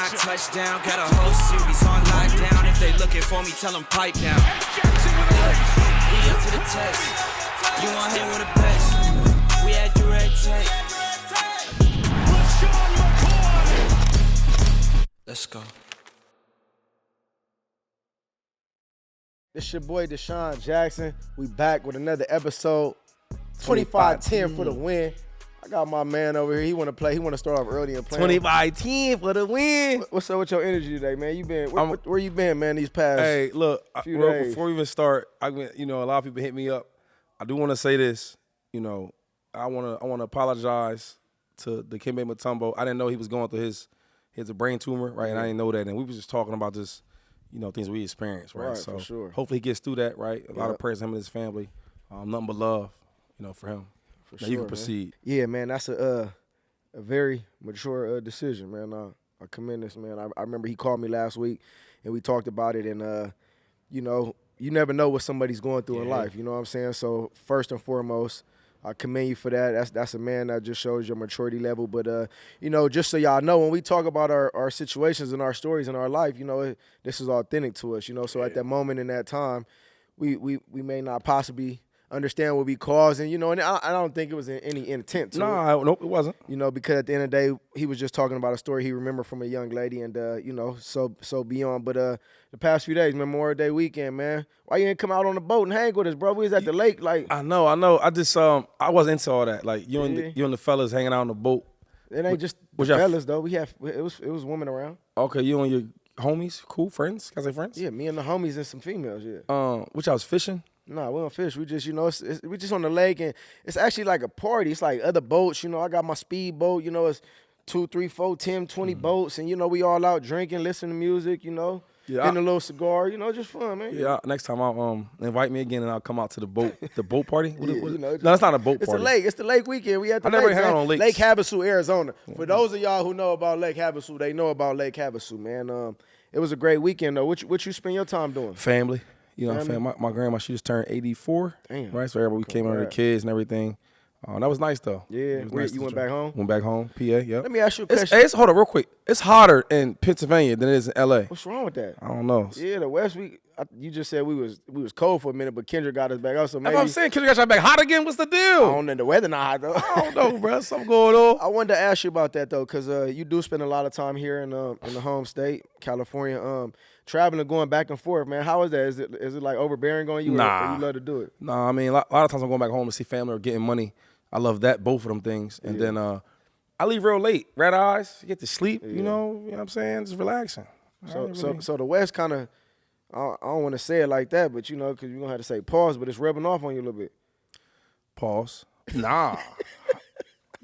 I touch down, got a whole series on lockdown. If they looking for me, tell them pipe down. We up to the test. You want hang with the best. We had direct take. Let's go. It's your boy DeSean Jackson. We back with another episode. 25-10 for the win. I got my man over here. He want to play. He want to start off early and play. 25-10 for the win. What's up with your energy today, man? You been where you been, man? These past few days. Before we even start, a lot of people hit me up. I do want to say this. I want to apologize to Dikembe Mutombo. I didn't know he was going through his brain tumor, right? And I didn't know that. And we was just talking about this, things we experienced, right? Right, so for sure. Hopefully he gets through that, right? A lot of prayers to him and his family. Nothing but love, for him. For now sure, you can man. proceed. Yeah, man, that's a very mature decision, man. I commend this, man. I remember he called me last week, and we talked about it. And, you never know what somebody's going through in life. You know what I'm saying? So first and foremost, I commend you for that. That's a man that just shows your maturity level. But, just so y'all know, when we talk about our situations and our stories in our life, this is authentic to us, So at that moment in that time, we may not possibly understand what we caused, and and I don't think it was in any intent to it. Nope, it wasn't. Because at the end of the day, he was just talking about a story he remembered from a young lady, and so beyond. But the past few days, Memorial Day weekend, man, why you didn't come out on the boat and hang with us, bro? We was at the lake, like. I know. I just I wasn't into all that. Like you and the fellas hanging out on the boat. It ain't just the fellas though. It was women around. Okay, you and your homies, cool friends. Can I say friends? Yeah, me and the homies and some females. Yeah. Which I was fishing. No, we don't fish. We just, we just on the lake, and it's actually like a party. It's like other boats, I got my speed boat, it's 2, 3, 4, 10, 20 boats, and, we all out drinking, listening to music, getting a little cigar, just fun, man. Yeah, next time I'll invite me again, and I'll come out to the boat party. No, it's not a boat party. It's a lake. It's the lake weekend. We at the I never hang out on lakes. Lake Havasu, Arizona. For those of y'all who know about Lake Havasu, they know about Lake Havasu, man. It was a great weekend, though. What you spend your time doing? Family. My grandma, she just turned 84. Damn. Right, so everybody came under the kids and everything. That was nice, though. Yeah. You went back home? Went back home, PA, yep. Let me ask you a question. Hold on real quick. It's hotter in Pennsylvania than it is in L.A. What's wrong with that? I don't know. Yeah, the West, you just said we was cold for a minute, but Kendrick got us back up. So maybe. That's what I'm saying. Kendrick got y'all back hot again? What's the deal? I don't know. The weather not hot, though. I don't know, bro. Something going on. I wanted to ask you about that, though, because you do spend a lot of time here in the home state, California. Traveling and going back and forth, man. How is that? Is it like overbearing on you? Nah. Or you love to do it? Nah, I mean, a lot of times I'm going back home to see family or getting money. I love that, both of them things. And then I leave real late. Red eyes, get to sleep, you know what I'm saying? Just relaxing. So the West kind of, I don't want to say it like that, but because you're going to have to say pause, but it's rubbing off on you a little bit. Pause. Nah.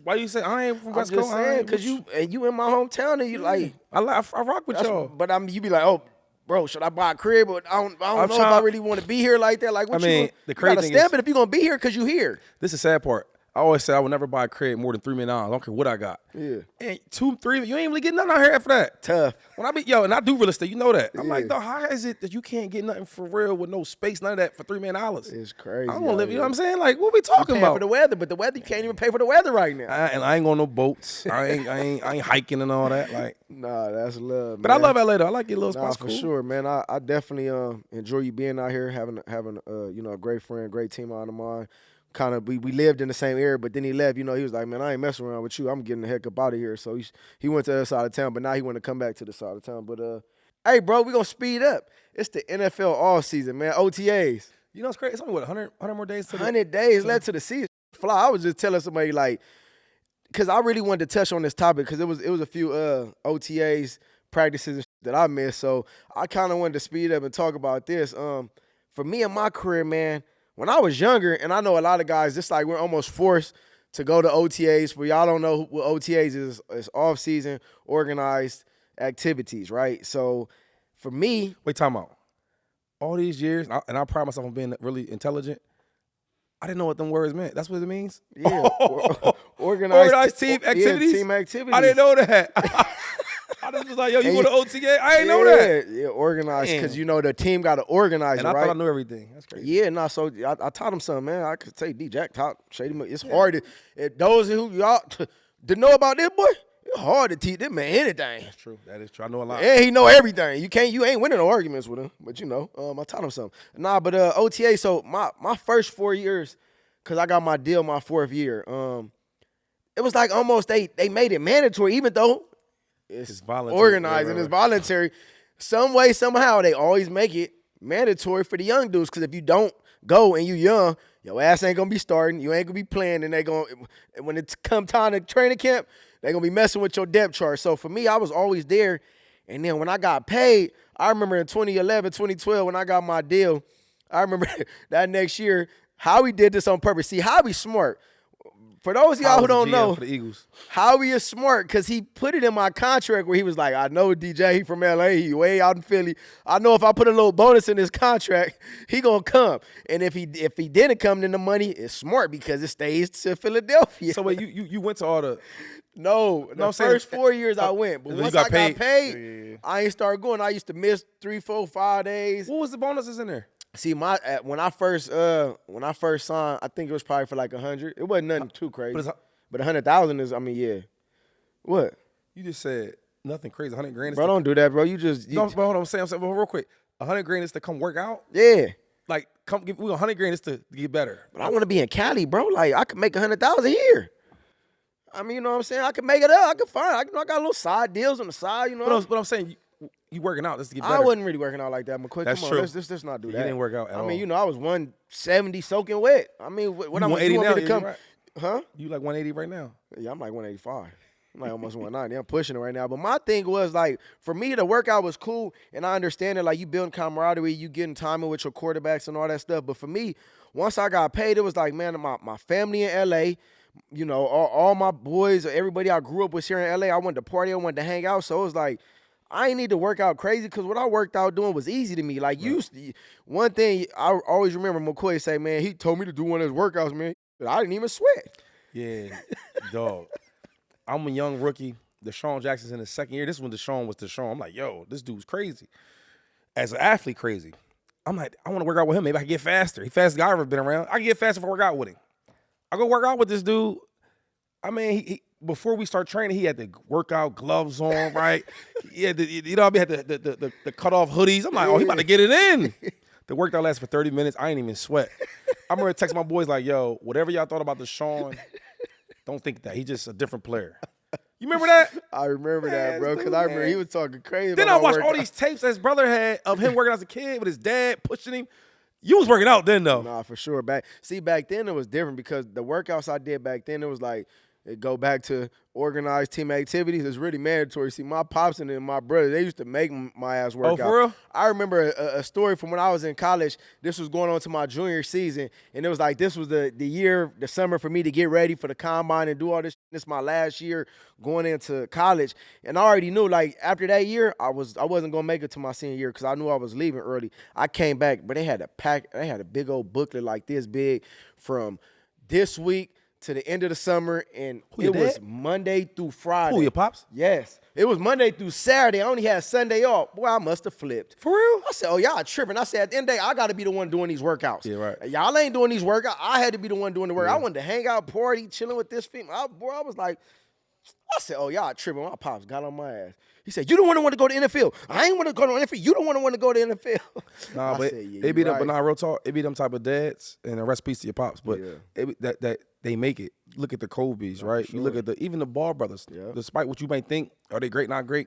Why you say I ain't from West Coast? I'm just saying, because you in my hometown and you like. I rock with y'all. But you be like, oh, bro, should I buy a crib? But I don't know if I really want to be here like that. Like, what the crazy thing is, if you're going to be here because you here. This is the sad part. I always say I would never buy a crib more than $3 million. I don't care what I got. Yeah. And 2, 3, you ain't really getting nothing out here after that. Tough. When and I do real estate, you know that. I'm like, dog, how is it that you can't get nothing for real with no space, none of that for $3 million? It's crazy. I don't want to live, you know what I'm saying? Like, what we talking about? For the weather, but the weather, you can't even pay for the weather right now. And I ain't going no boats. I ain't hiking and all that. Like, nah, that's love, man. But I love LA though. I like your little spots. For sure, man. I definitely enjoy you being out here, having a great friend, great team out of mine. Kind of, we lived in the same area, but then he left. He was like, man, I ain't messing around with you. I'm getting the heck up out of here. So he went to the other side of town, but now he want to come back to the side of town. But hey, bro, we gonna speed up. It's the NFL all season, man. OTAs. You know what's crazy? It's only 100 more days to 100 days left to the season. I was just telling somebody because I really wanted to touch on this topic because it was a few OTAs practices that I missed. So I kind of wanted to speed up and talk about this. For me in my career, man. When I was younger, and I know a lot of guys, just like we're almost forced to go to OTAs. For y'all don't know what OTAs is, it's off-season organized activities, right? So for me. Wait, time out. All these years, and I pride myself on being really intelligent, I didn't know what them words meant. That's what it means? Yeah. Organized team activities? Yeah, team activities. I didn't know that. I just was like, yo, you go to OTA? I ain't know that. Yeah, organized, because, the team got to organize it, right? And I thought I knew everything. That's crazy. Yeah, so I taught him something, man. I could say Djacc taught Shady. It's hard. Those who y'all to know about this, boy, It's hard to teach them man anything. That's true. That is true. I know a lot. And he know everything. You ain't winning no arguments with him, but I taught him something. Nah, but OTA. So my first 4 years, cause I got my deal my 4th year. It was like almost they made it mandatory, even though it's voluntary. organized and Right. it's voluntary. Some way, somehow, they always make it mandatory for the young dudes. Because if you don't go and you young, your ass ain't gonna be starting. You ain't gonna be playing, and when it come time to training camp, they gonna be messing with your depth chart. So for me, I was always there. And then when I got paid, I remember in 2011, 2012, when I got my deal, I remember that next year, Howie did this on purpose. See, Howie's smart. For those of y'all who don't know, for the Eagles. Howie is smart because he put it in my contract where he was like, I know DJ, he from LA, he way out in Philly. I know if I put a little bonus in his contract, he gonna come. And if he didn't come, then the money is smart because it stays to Philadelphia. So wait, you went to all the No, the first 4 years I went. But you once got I got paid? paid, Yeah. I ain't started going. I used to miss 3, 4, 5 days. what was the bonuses in there? See, when I first signed, I think it was probably for like 100. It wasn't nothing too crazy. But 100,000 is, yeah. What? You just said nothing crazy. 100 grand. Bro, don't do that, bro. No, but hold on. I'm saying, but real quick. 100 grand is to come work out. Yeah. Like, come give 100 grand is to get better. But I want to be in Cali, bro. Like, I could make 100,000 here. I mean, you know what I'm saying? I could make it up. I could find. I got little side deals on the side. You know. But I'm saying you working out just to get better. I wasn't really working out like that, Mccoy. That's Come true. on, let's not do that. You didn't work out at all. I mean, I was 170 soaking wet. I mean, what I'm 180 want now, me to yeah, come? right. Huh? You like 180 right now? Yeah, I'm like 185. I'm like almost 190. I'm pushing it right now. But my thing was like, for me, the workout was cool, and I understand it. Like, you building camaraderie, you getting timing with your quarterbacks and all that stuff. But for me, once I got paid, it was like, man, my family in LA, all my boys, everybody I grew up with here in LA, I wanted to party, I wanted to hang out. So it was like, I ain't need to work out crazy because what I worked out doing was easy to me. Like, one thing I always remember McCoy say, man, he told me to do one of his workouts, man, but I didn't even sweat. Yeah, dog. I'm a young rookie. DeSean Jackson's in his 2nd year. This is when DeSean was DeSean. I'm like, yo, this dude's crazy. As an athlete, crazy. I'm like, I want to work out with him. Maybe I can get faster. He fastest guy I've ever been around. I can get faster if I work out with him. I go work out with this dude. I mean, he before we start training, he had the workout gloves on, right? He had he had the cut off hoodies. I'm like, oh, he about to get it in. The workout lasted for 30 minutes. I ain't even sweat. I remember texting my boys like, yo, whatever y'all thought about DeSean, don't think that. He's just a different player. You remember that? I remember that, bro, because dude, I remember man. he was talking crazy. Then about I my watched all workout. these tapes that his brother had of him working as a kid with his dad pushing him. You was working out then, though. Nah, for sure. Back then it was different because the workouts I did back then, it was like, it go back to organized team activities. It's really mandatory. See, my pops and my brother, they used to make my ass work out. Oh, for real? I remember a story from when I was in college. This was going on to my junior season, and it was like this was the year, the summer for me to get ready for the combine and do all this. This is my last year going into college, and I already knew, like, after that year, I wasn't gonna make it to my senior year because I knew I was leaving early. I came back, but they had a big old booklet like this big from this week to the end of the summer, and it was Monday through Friday. Who, your pops? Yes. It was Monday through Saturday. I only had Sunday off. Boy, I must have flipped. For real? I said, oh, y'all tripping. I said, at the end of the day, I got to be the one doing these workouts. Yeah, right. Y'all ain't doing these workouts. I had to be the one doing the work. I wanted to hang out, party, chilling with this female. I was like, I said, oh, y'all tripping. My pops got on my ass. He said, you don't want to go to NFL. I ain't want to go to NFL. You don't want to go to NFL. Nah, I but said, yeah, they be you them, but right. nah, real talk, it be them type of dads, and the rest peace to your pops. But Yeah. that they make it. Look at the Kobe's, right? You look at even the Ball brothers. Yeah. Despite what you may think, are they great, not great?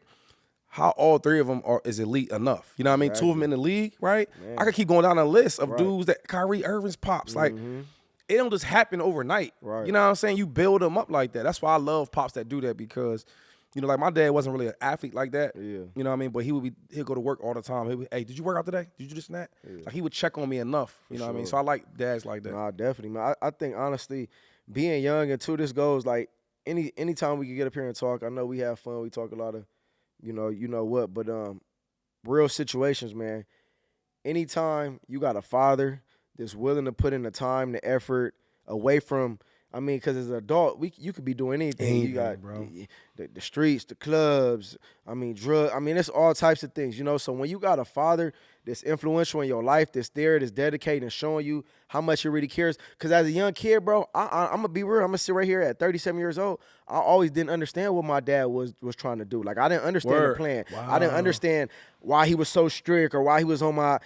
How all 3 of them is elite enough? You know what I mean? 2 of them in the league, right? Man. I could keep going down a list of dudes that Kyrie Irving's pops. Like, it don't just happen overnight. Right. You know what I'm saying? You build them up like that. That's why I love pops that do that because, you know, like my dad wasn't really an athlete like that. Yeah. You know what I mean? But he'll go to work all the time. He'll be, hey, did you work out today? Did you do this and that? Yeah. Like, he would check on me enough. You know what I mean? So I like dads like that. Nah, definitely, man. I think, honestly, being young and to this goes, like, anytime we can get up here and talk, I know we have fun. We talk a lot of, you know what, but real situations, man. Anytime you got a father that's willing to put in the time, the effort, away from, I mean, because as an adult, you could be doing anything. You got bro. The streets, the clubs. I mean, drug. I mean, it's all types of things, you know. So when you got a father that's influential in your life, that's there, that's dedicated and showing you how much he really cares. Because as a young kid, bro, I'm gonna be real. I'm gonna sit right here at 37 years old. I always didn't understand what my dad was trying to do. Like I didn't understand the plan. Wow. I didn't understand why he was so strict or why he was on my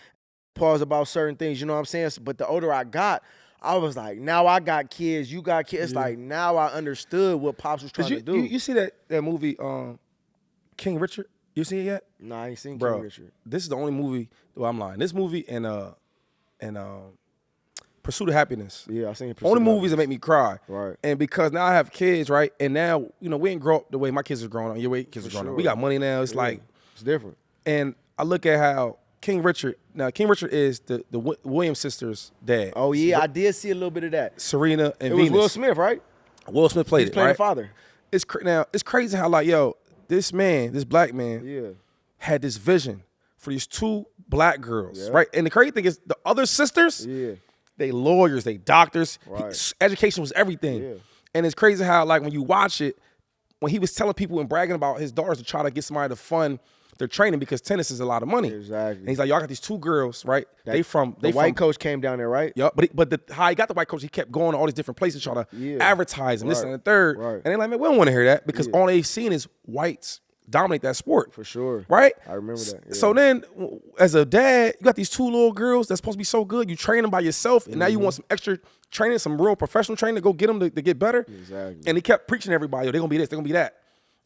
pause about certain things. You know what I'm saying? But the older I got, I was like, now I got kids, you got kids. It's like now I understood what Pops was trying to do. You see that movie, King Richard? You seen it yet? Nah, I ain't seen Bro, King Richard. this is the only movie. Well, I'm lying. This movie and Pursuit of Happiness. Yeah, I seen Pursuit Only of movies that make me cry. Right. And because now I have kids, right? And now, we didn't grow up the way my kids are growing up. Your way kids are growing up. We got money now. It's like it's different. And I look at how King Richard is the Williams sisters' dad. Oh yeah, I did see a little bit of that. Serena and It Venus. was Will Smith, right? Will Smith played He's it, playing right? the father. Now it's crazy how this black man, Yeah. had this vision for these two black girls, right? And the crazy thing is the other sisters, they lawyers, they doctors. Right. Education was everything. Yeah. And it's crazy how when you watch it, when he was telling people and bragging about his daughters to try to get somebody to fund their training because tennis is a lot of money. Exactly. And he's like, y'all got these two girls, right? The white coach came down there, right? Yep. But how he got the white coach, he kept going to all these different places trying to advertise and this and the third. Right. And they're like, man, we don't want to hear that because all they've seen is whites dominate that sport. For sure. Right? I remember that. Yeah. So then, as a dad, you got these two little girls that's supposed to be so good. You train them by yourself, and now you want some extra training, some real professional training to go get them to get better. Exactly. And he kept preaching to everybody, they're going to be this, they're going to be that.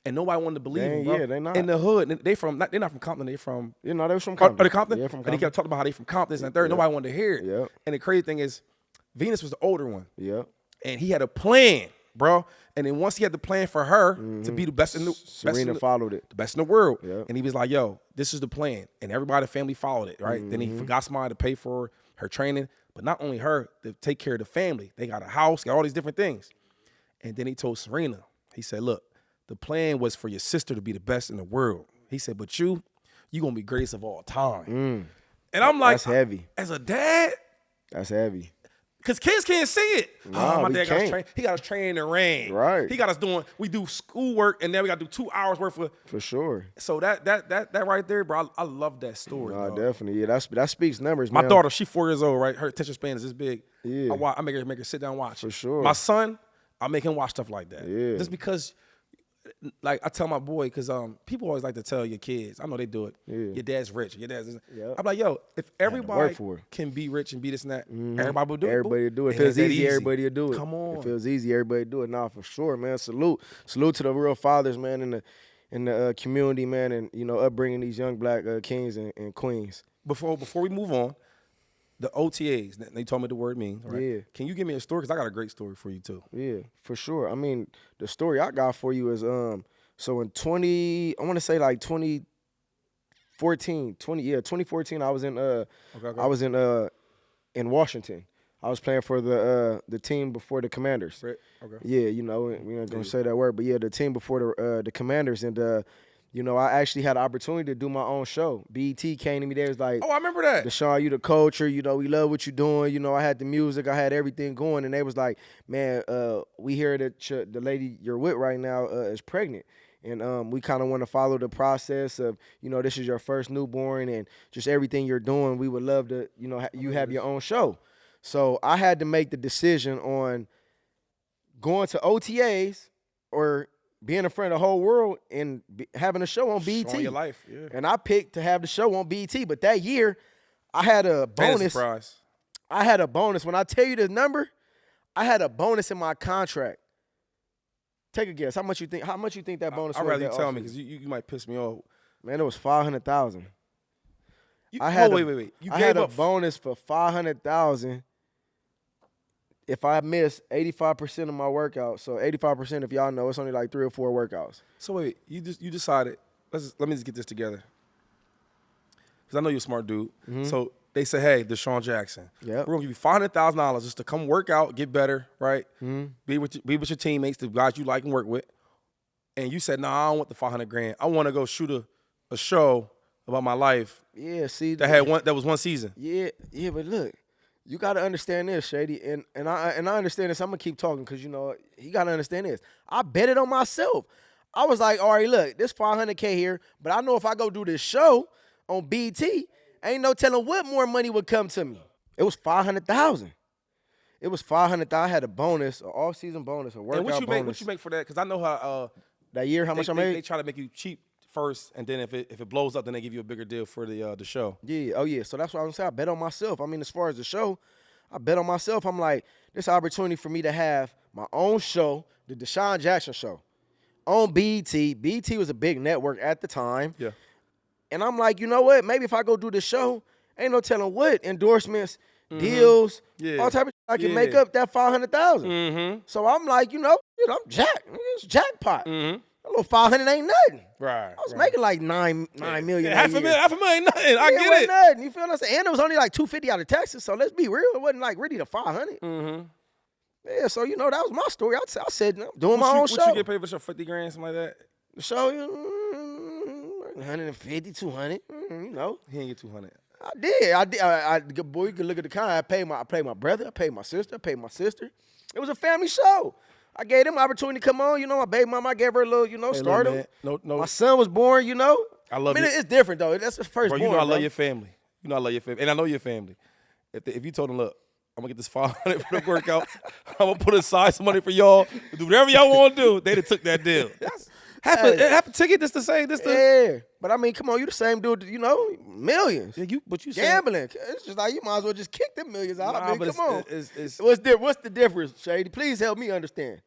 And nobody wanted to believe him, bro. Yeah, they not. In the hood, they're not from Compton, they're from... they was from Compton. Compton. Are they Compton? Yeah, from And Compton. he kept talking about how they from Compton, and the third. Nobody wanted to hear it. Yep. And the crazy thing is, Venus was the older one. Yep. And he had a plan, bro. And then once he had the plan for her to be the best in the... Serena followed it. The best in the world. Yep. And he was like, yo, this is the plan. And everybody in the family followed it, right? Then he forgot somebody to pay for her training. But not only her, to take care of the family. They got a house, got all these different things. And then he told Serena, he said, look, the plan was for your sister to be the best in the world. He said, but you going to be greatest of all time. And I'm like, That's heavy. As a dad, That's heavy. because kids can't see it. Nah, my we dad got us can't. trained. He got us trained in the rain. Right. He got us we do schoolwork, and then we got to do 2 hours worth of. For sure. So that right there, bro, I love that story. Nah, dog. definitely. Yeah, that speaks numbers, My man. daughter, she 4 years old, right? Her attention span is this big. Yeah. I make her sit down and watch. For sure. My son, I make him watch stuff like that. Yeah. Just because, like I tell my boy, because people always like to tell your kids, I know they do it. Yeah. Your dad's rich. Your dad's. Yep. I'm like, yo, if everybody work for it. can be rich and be this and that, everybody will do it. Everybody will do it. If It it ain't feels that easy, everybody will do it. Come on. If it feels easy, everybody do it. Nah, for sure, man. Salute to the real fathers, man, in the community, man, and upbringing these young black kings and queens. Before we move on, the OTAs. They told me the word means. Right? Yeah. Can you give me a story? Because I got a great story for you too. Yeah, for sure. I mean, the story I got for you is so in 2014, I was in I was in Washington. I was playing for the team before the Commanders. Right. Okay. Yeah, we're not gonna say that word, but yeah, the team before the Commanders, and I actually had the opportunity to do my own show. BET came to me there, was like, Oh, I remember that. DeSean, you the culture, we love what you're doing. I had the music, I had everything going, and they was like, man, we hear that the lady you're with right now is pregnant. And we kind of want to follow the process of, this is your first newborn and just everything you're doing. We would love to, you have your own show. So I had to make the decision on going to OTAs or being in front of the whole world and having a show on BET. Showing your life, yeah. And I picked to have the show on BET. But that year, I had a bonus. Surprise. I had a bonus. When I tell you the number, I had a bonus in my contract. Take a guess. How much you think that bonus was? I'd rather you that tell me offseason? because you might piss me off. Man, it was $500,000. Wait. You I gave had a up bonus for $500,000 if I missed 85% of my workouts. So 85%, if y'all know, it's only like 3 or 4 workouts. So wait, you decided. Let me just get this together. Because I know you're a smart dude. So they say, hey, DeSean Jackson, Yep. we're gonna give you $500,000 just to come work out, get better, right? Be with your teammates, the guys you like and work with. And you said, nah, I don't want the $500,000. I want to go shoot a show about my life Yeah, see. that was one season. Yeah, but look, You got to understand this, Shady, and I understand this. I'm gonna keep talking because he got to understand this. I bet it on myself. I was like, all right, look, this $500K here, but I know if I go do this show on BT, ain't no telling what more money would come to me. It was $500,000. It was $500,000. I had a bonus, an off-season bonus, a workout bonus. What you make for that? Because I know how that year, how much I made. They try to make you cheap first, and then if it blows up, then they give you a bigger deal for the show. Yeah, oh yeah. So that's what I was saying. I bet on myself. I mean, as far as the show, I bet on myself. I'm like, this opportunity for me to have my own show, the DeSean Jackson show, on BT. BT was a big network at the time. Yeah. And I'm like, you know what? Maybe if I go do this show, ain't no telling what endorsements, deals, all type of shit I can make up that $500,000. So I'm like, I'm Djacc. It's jackpot. A little 500 ain't nothing. Right. I was making like $9 million. Yeah, half a million ain't nothing. I get it. Nothing. You feel what I'm saying? And it was only like $250 out of Texas. So let's be real. It wasn't like really the 500. Yeah. So that was my story. I said I'm doing my own show. What you get paid for show? 50 grand, something like that. The show, 150, 200. He ain't get 200. I did. Boy, you can look at the kind. I paid my brother. I paid my sister. It was a family show. I gave them opportunity to come on. My baby mama, I gave her a little, stardom. No. My son was born, I love it. It's different, though. That's the first bro, born, I love your family. I love your family. And I know your family. If you told them, look, I'm going to get this 500 for the workouts. I'm going to put aside some money for y'all. Do whatever y'all want to do. They'd have took that deal. Half a ticket just to say this. Yeah. But, I mean, come on. You the same dude, millions. Yeah, but you gambling. It's just like you might as well just kick them millions out. Nah, come on. What's the difference, Shady? Please help me understand.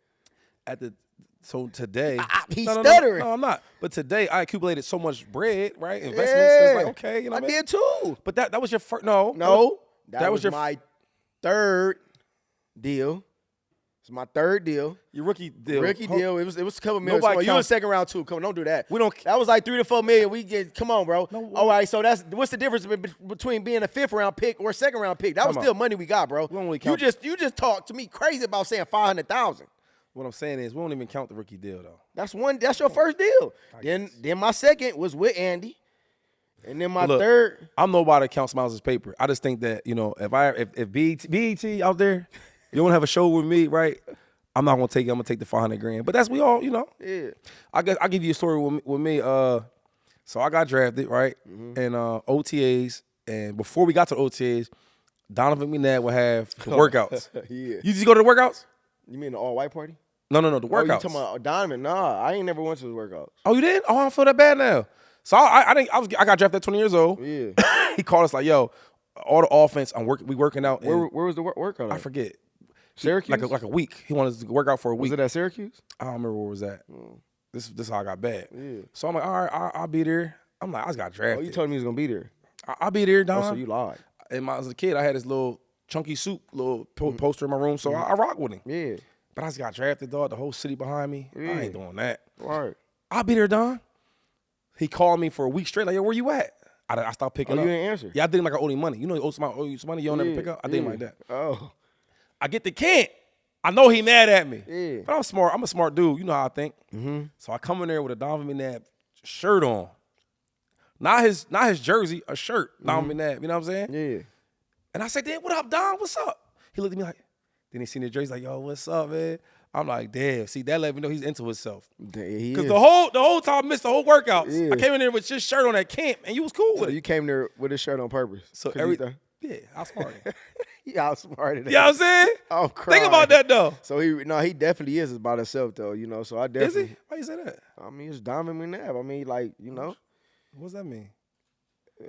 So today, he's stuttering. No, I'm not. But today, I accumulated so much bread, right? Investments. It's like, okay, I did too. But that was your first. No, that was my third deal. It's my third deal. Your rookie deal. Deal. It was a couple million. You in second round too. Come on, don't do that. We don't. That was like 3 to 4 million. Come on, bro. No, all right. So what's the difference between being a 5th round pick or a 2nd round pick? That was still money we got, bro. We don't really count. You just talked to me crazy about saying 500,000. What I'm saying is we don't even count the rookie deal though. That's your first deal. Then my second was with Andy. And then my third. I'm nobody that counts Miles' paper. I just think that, if BET out there, you want to have a show with me, right? I'm not gonna take it. I'm gonna take the 500 grand. But that's we all, Yeah. I guess I'll give you a story with me. So I got drafted, right? And OTAs. And before we got to OTAs, Donovan McNabb would have the workouts. Yeah. You just go to the workouts? You mean the all-white party? No, the workouts. You talking about Donovan? Nah, I ain't never went to his workouts. Oh, you did? Oh, I don't feel that bad now. So I got drafted at 20 years old. Yeah. He called us like, yo, all the offense, we working out. Where was the workout at? I forget. Syracuse? Like a week. He wanted us to work out for a week. Was it at Syracuse? I don't remember where it was at. This is how I got bad. Yeah. So I'm like, all right, I'll be there. I'm like, I just got drafted. Oh, you told me you was going to be there. I'll be there, Don. Oh, so you lied. And as a kid, I had this little chunky soup, little poster in my room, so I rock with him. Yeah. But I just got drafted, dog. The whole city behind me. Yeah. I ain't doing that. All right. I'll be there, Don. He called me for a week straight. Like, yo, where you at? I stopped picking up. You didn't answer? Yeah, I did him like I owed him money. You know, you owe somebody money you don't never pick up? I did him like that. Oh. I get the Kent. I know he mad at me. Yeah. But I'm smart. I'm a smart dude. You know how I think. Mm-hmm. So I come in there with a Donovan McNabb shirt on. Not his jersey, a shirt. Donovan McNabb. You know what I'm saying? Yeah. And I said, damn, what up, Don? What's up? He looked at me like, then he seen the jersey like, yo, what's up, man? I'm like, damn. See, that let me know he's into himself. Because the whole time I missed the whole workouts. Yeah. I came in there with just shirt on at camp, and you was cool with it. You came there with his shirt on purpose. So yeah, I was smart. You outsmarted. You know what I'm saying? I'm crying. Think about that though. So he definitely is about himself though, So I definitely. Is he? Why you say that? I mean, it's Donovan McNabb. I mean, like, What's that mean?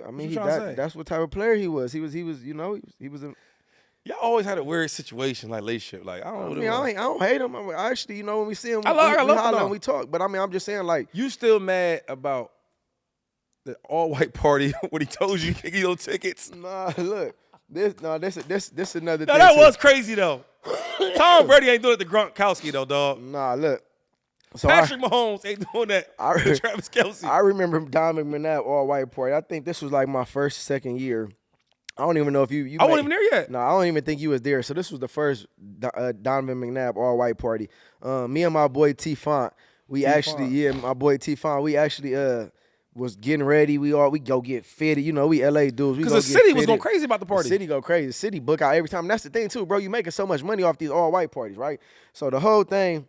I mean, that's what type of player he was. He was a. Y'all always had a weird situation like relationship. Like I don't. I don't hate him. I actually, when we see him, I love holler him. and we talk. But I mean, I'm just saying, like, you still mad about the all-white party when he told you can't get no tickets? Nah, look, this another. No, thing that too. was crazy though. Tom Brady ain't doing it to Gronkowski though, dog. Nah, look. So Patrick Mahomes ain't doing that to Travis Kelce. I remember Donovan McNabb all-white party. I think this was like my second year. I don't even know if you. I wasn't even there yet. No, I don't even think you was there. So this was the first Donovan McNabb all-white party. Me and my boy T Font, my boy T Font, we was getting ready. We go get fitted. You know, we LA dudes. Because the city was going crazy about the party. The city go crazy. The city book out every time. And that's the thing too, bro. You making so much money off these all white parties, right? So the whole thing,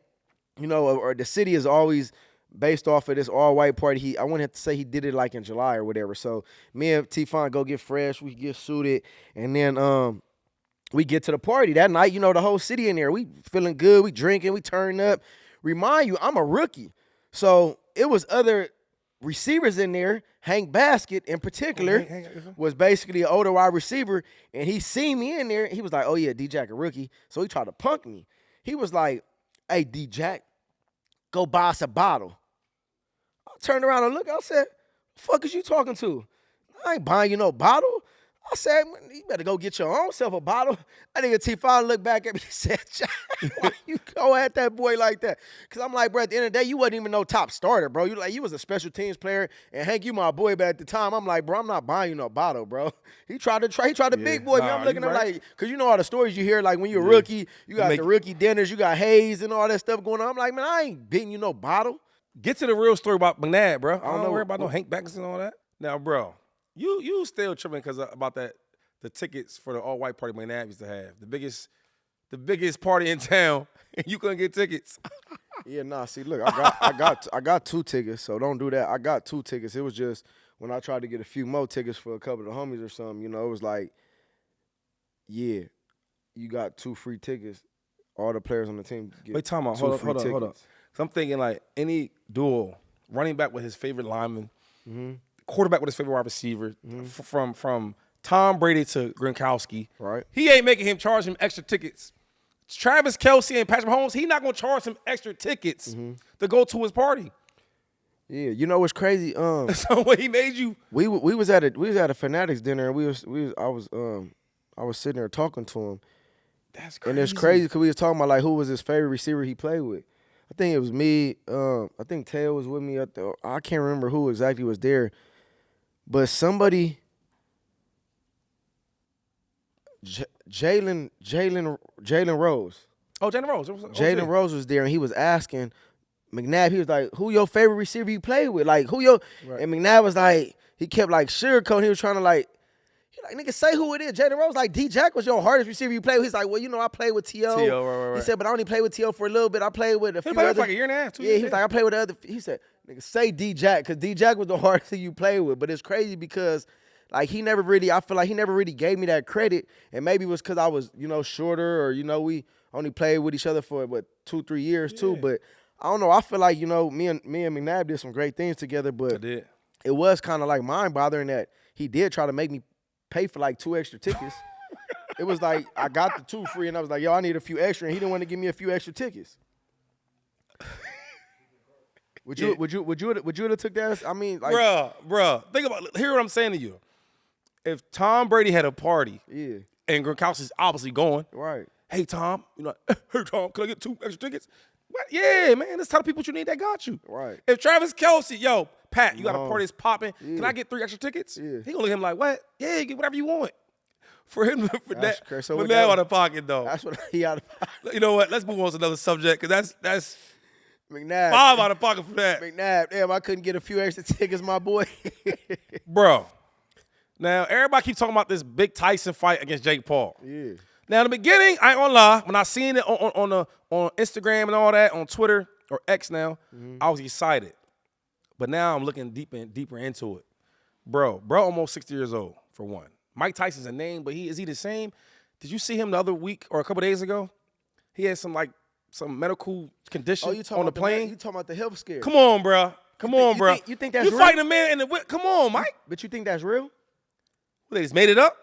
you know, or the city is always based off of this all white party. I wouldn't have to say he did it like in July or whatever. So me and T-Fon go get fresh. We get suited, and then we get to the party that night. You know, the whole city in there. We feeling good. We drinking. We turning up. Remind you, I'm a rookie, so it was other receivers in there. Hank Basket in particular was basically an older wide receiver, and he seen me in there. He was like, "Oh yeah, Djacc a rookie," so he tried to punk me. He was like, "Hey Djacc, go buy us a bottle." I turned around and looked. I said, "The fuck is you talking to? I ain't buying you no bottle." I said, "You better go get your own self a bottle." I think T-Fon looked back at me and said, "Why you go at that boy like that?" Because I'm like, bro, at the end of the day, you wasn't even no top starter, bro. You was a special teams player, and Hank, you my boy, but at the time, I'm like, bro, I'm not buying you no bottle, bro. He tried to big boy me. I'm looking at like, because you know all the stories you hear, like when you're a rookie, you got the rookie dinners, you got Hayes and all that stuff going on. I'm like, man, I ain't beating you no bottle. Get to the real story about McNabb, bro. I don't worry about no Hank Basket and all that. Now, bro, you still tripping because about that. The tickets for the all-white party McNabb used to have. The biggest party in town, and you couldn't get tickets. Yeah, nah, see, look, I got 2 tickets, so don't do that. I got 2 tickets. It was just when I tried to get a few more tickets for a couple of the homies or something, you know, it was like, yeah, you got 2 free tickets. All the players on the team get Wait, time out. Hold up. Because I'm thinking like any duel, running back with his favorite lineman, quarterback with his favorite wide receiver, from Tom Brady to Gronkowski. Right. He ain't making him charge him extra tickets. Travis Kelce and Patrick Mahomes, he not gonna charge him extra tickets to go to his party. Yeah, you know what's crazy? So what he made you? We was at a Fanatics dinner, and I was sitting there talking to him. That's crazy. And it's crazy because we was talking about like who was his favorite receiver he played with. I think it was me. I think Taylor was with me. I can't remember who exactly was there, but somebody. Jalen Rose. Oh, Jalen Rose. Jalen Rose was there, and he was asking McNabb. He was like, "Who your favorite receiver you played with? Like, who your?" Right. And McNabb was like, he kept like sugarcoating. He was trying to like, nigga, say who it is. Jalen Rose like, Djacc was your hardest receiver you played with. He's like, well, you know, I played with T.O. Right. He said, but I only played with T.O. for a little bit. I played with a few other. For like a year and a half, 2 years. Yeah, he was like, I played with the other. He said, nigga, say Djacc, because Djacc was the hardest thing you played with. But it's crazy because. Like, I feel like he never really gave me that credit. And maybe it was because I was, you know, shorter or, you know, we only played with each other for, 2-3 years too. But I don't know. I feel like, you know, me and McNabb did some great things together. But it was kind of like mind-bothering that he did try to make me pay for like 2 extra tickets. It was like I got the 2 free and I was like, yo, I need a few extra. And he didn't want to give me a few extra tickets. Would you have took that? I mean, like, bruh, think about it. Hear what I'm saying to you. If Tom Brady had a party, and Gronkowski's obviously going, right? Hey Tom, you know, hey Tom, can I get 2 extra tickets? What? Yeah, man, let's tell the people what you need. That got you. Right. If Travis Kelce, yo, Pat, you got a party that's popping. Can I get 3 extra tickets? Yeah. He gonna look at him like, what? Yeah, get whatever you want. For him, for that's that, so but now out of pocket though. That's what he out of pocket. You know what? Let's move on to another subject because that's McNabb. 5 out of pocket for that. McNabb, damn, I couldn't get a few extra tickets, my boy. Bro. Now, everybody keeps talking about this big Tyson fight against Jake Paul. Yeah. Now, in the beginning, I ain't gonna lie, when I seen it on Instagram and all that, on Twitter, or X now, I was excited. But now I'm looking deeper into it. Bro almost 60 years old, for one. Mike Tyson's a name, but is he the same? Did you see him the other week or a couple days ago? He had some medical condition on the plane. You talking about the health scare? Come on, bro. You think that's real? You fighting a man in the whip? Come on, Mike. But you think that's real? They just made it up?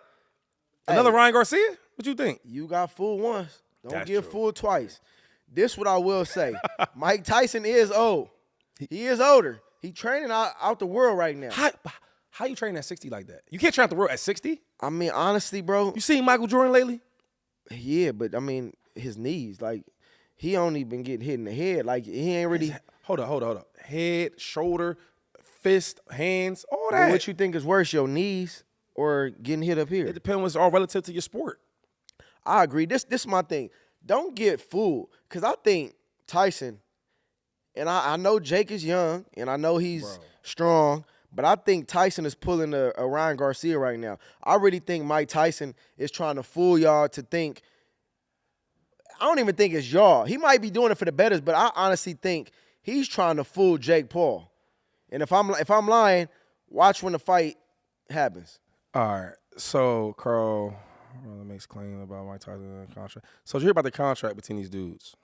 Another Ryan Garcia? What you think? You got fooled once. Don't get fooled twice. This what I will say. Mike Tyson is old. He is older. He training out the world right now. How you train at 60 like that? You can't train out the world at 60? I mean, honestly, bro. You seen Michael Jordan lately? Yeah, but I mean, his knees, like, he only been getting hit in the head. Like, he ain't really. Hold up. Head, shoulder, fist, hands, all that. Well, what you think is worse, your knees or getting hit up here? It depends. It's all relative to your sport. I agree. This is my thing. Don't get fooled, because I think Tyson, and I know Jake is young, and I know he's strong, But I think Tyson is pulling a Ryan Garcia right now. I really think Mike Tyson is trying to fool y'all to think. I don't even think it's y'all. He might be doing it for the bettors, but I honestly think he's trying to fool Jake Paul. And if I'm lying, watch when the fight happens. All right. So Carl makes claim about Mike Tyson contract. So did you hear about the contract between these dudes?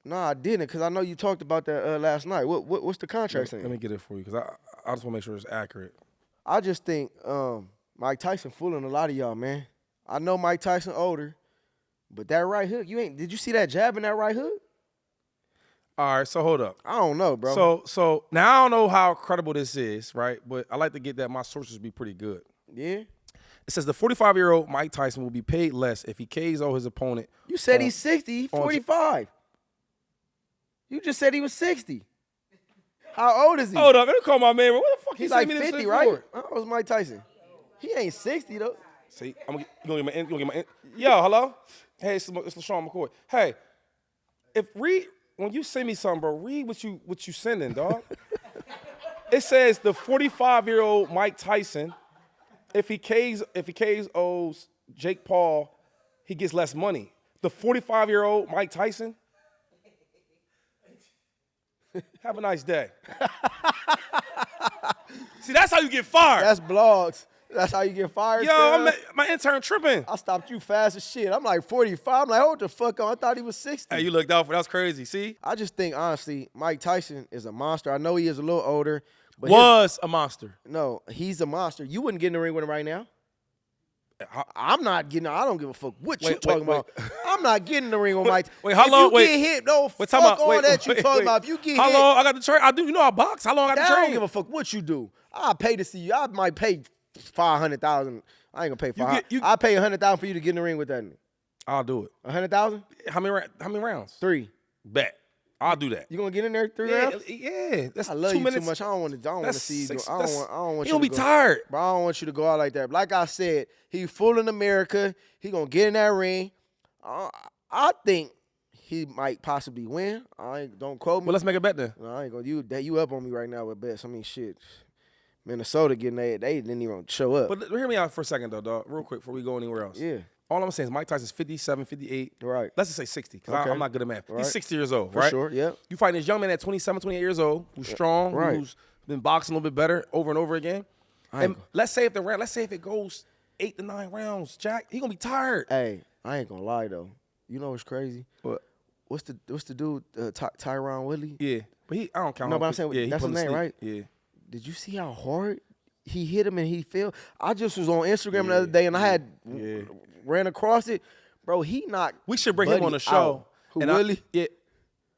No, I didn't, because I know you talked about that last night. What's the contract saying? Let me get it for you, because I just want to make sure it's accurate. I just think Mike Tyson fooling a lot of y'all, man. I know Mike Tyson older, but that right hook, did you see that jab in that right hook? All right, so hold up. I don't know, bro. So now I don't know how credible this is, right? But I like to get that my sources be pretty good. Yeah. It says the 45-year-old Mike Tyson will be paid less if he KO his opponent. You said he's 60, he's 45. You just said he was 60. How old is he? Hold up, let me call my man. What the fuck? He's like 50, right? How old is Mike Tyson? He ain't 60 though. See, you gonna get my Yo, hello? Hey, it's LaShawn McCoy. Hey, when you send me something, bro, read what you sending, dog. It says the 45-year-old Mike Tyson, if he KOs Jake Paul, he gets less money. The 45-year-old Mike Tyson. Have a nice day. See, that's how you get fired. That's blogs. That's how you get fired. Yo, my intern tripping. I stopped you fast as shit. I'm like 45. I'm like, hold the fuck on. I thought he was 60. Hey, you looked out for that's crazy. See? I just think, honestly, Mike Tyson is a monster. I know he is a little older. But was a monster. No, he's a monster. You wouldn't get in the ring with him right now. I'm not getting. I don't give a fuck what you talking about. I'm not getting in the ring with Mike. Wait, how long? If you get hit, no fuck all that you talking about. If you get hit, how long I got to train? I do. You know I box. How long I got to train? I don't give a fuck what you do. I'll pay to see you. I might pay $500,000. I ain't gonna pay $500,000. I'll pay $100,000 for you to get in the ring with that. I'll do it. $100,000? How many rounds? 3. Bet. I'll do that. You gonna get in there 3 rounds? Yeah. That's I love 2 you minutes. too much. I don't want to see you. I don't want you gonna be go, tired. Bro, I don't want you to go out like that. Like I said, he fooling America. He gonna get in that ring. I think he might possibly win. Don't quote me. Well, let's make a bet then. No, I ain't gonna. You up on me right now with bets. I mean, shit. Minnesota getting they didn't even show up. But hear me out for a second though, dog. Real quick before we go anywhere else. Yeah. All I'm saying is Mike Tyson's 57, 58. Right. Let's just say 60, because I'm not good at math. Right. He's 60 years old, For right? sure, yep. You fighting this young man at 27, 28 years old, who's strong, Right. who's been boxing a little bit better over and over again. And let's say if it goes 8 to 9 rounds, Jack, he gonna be tired. Hey, I ain't gonna lie though. You know what's crazy? What? What's the dude? Tyron Woodley? Yeah, but I don't count. No, but I'm saying that's his name, right? Yeah. Did you see how hard he hit him and he fell? I just was on Instagram the other day and I had ran across it. Bro, he knocked. We should bring him on the show. Out. Who, Willie? Yeah.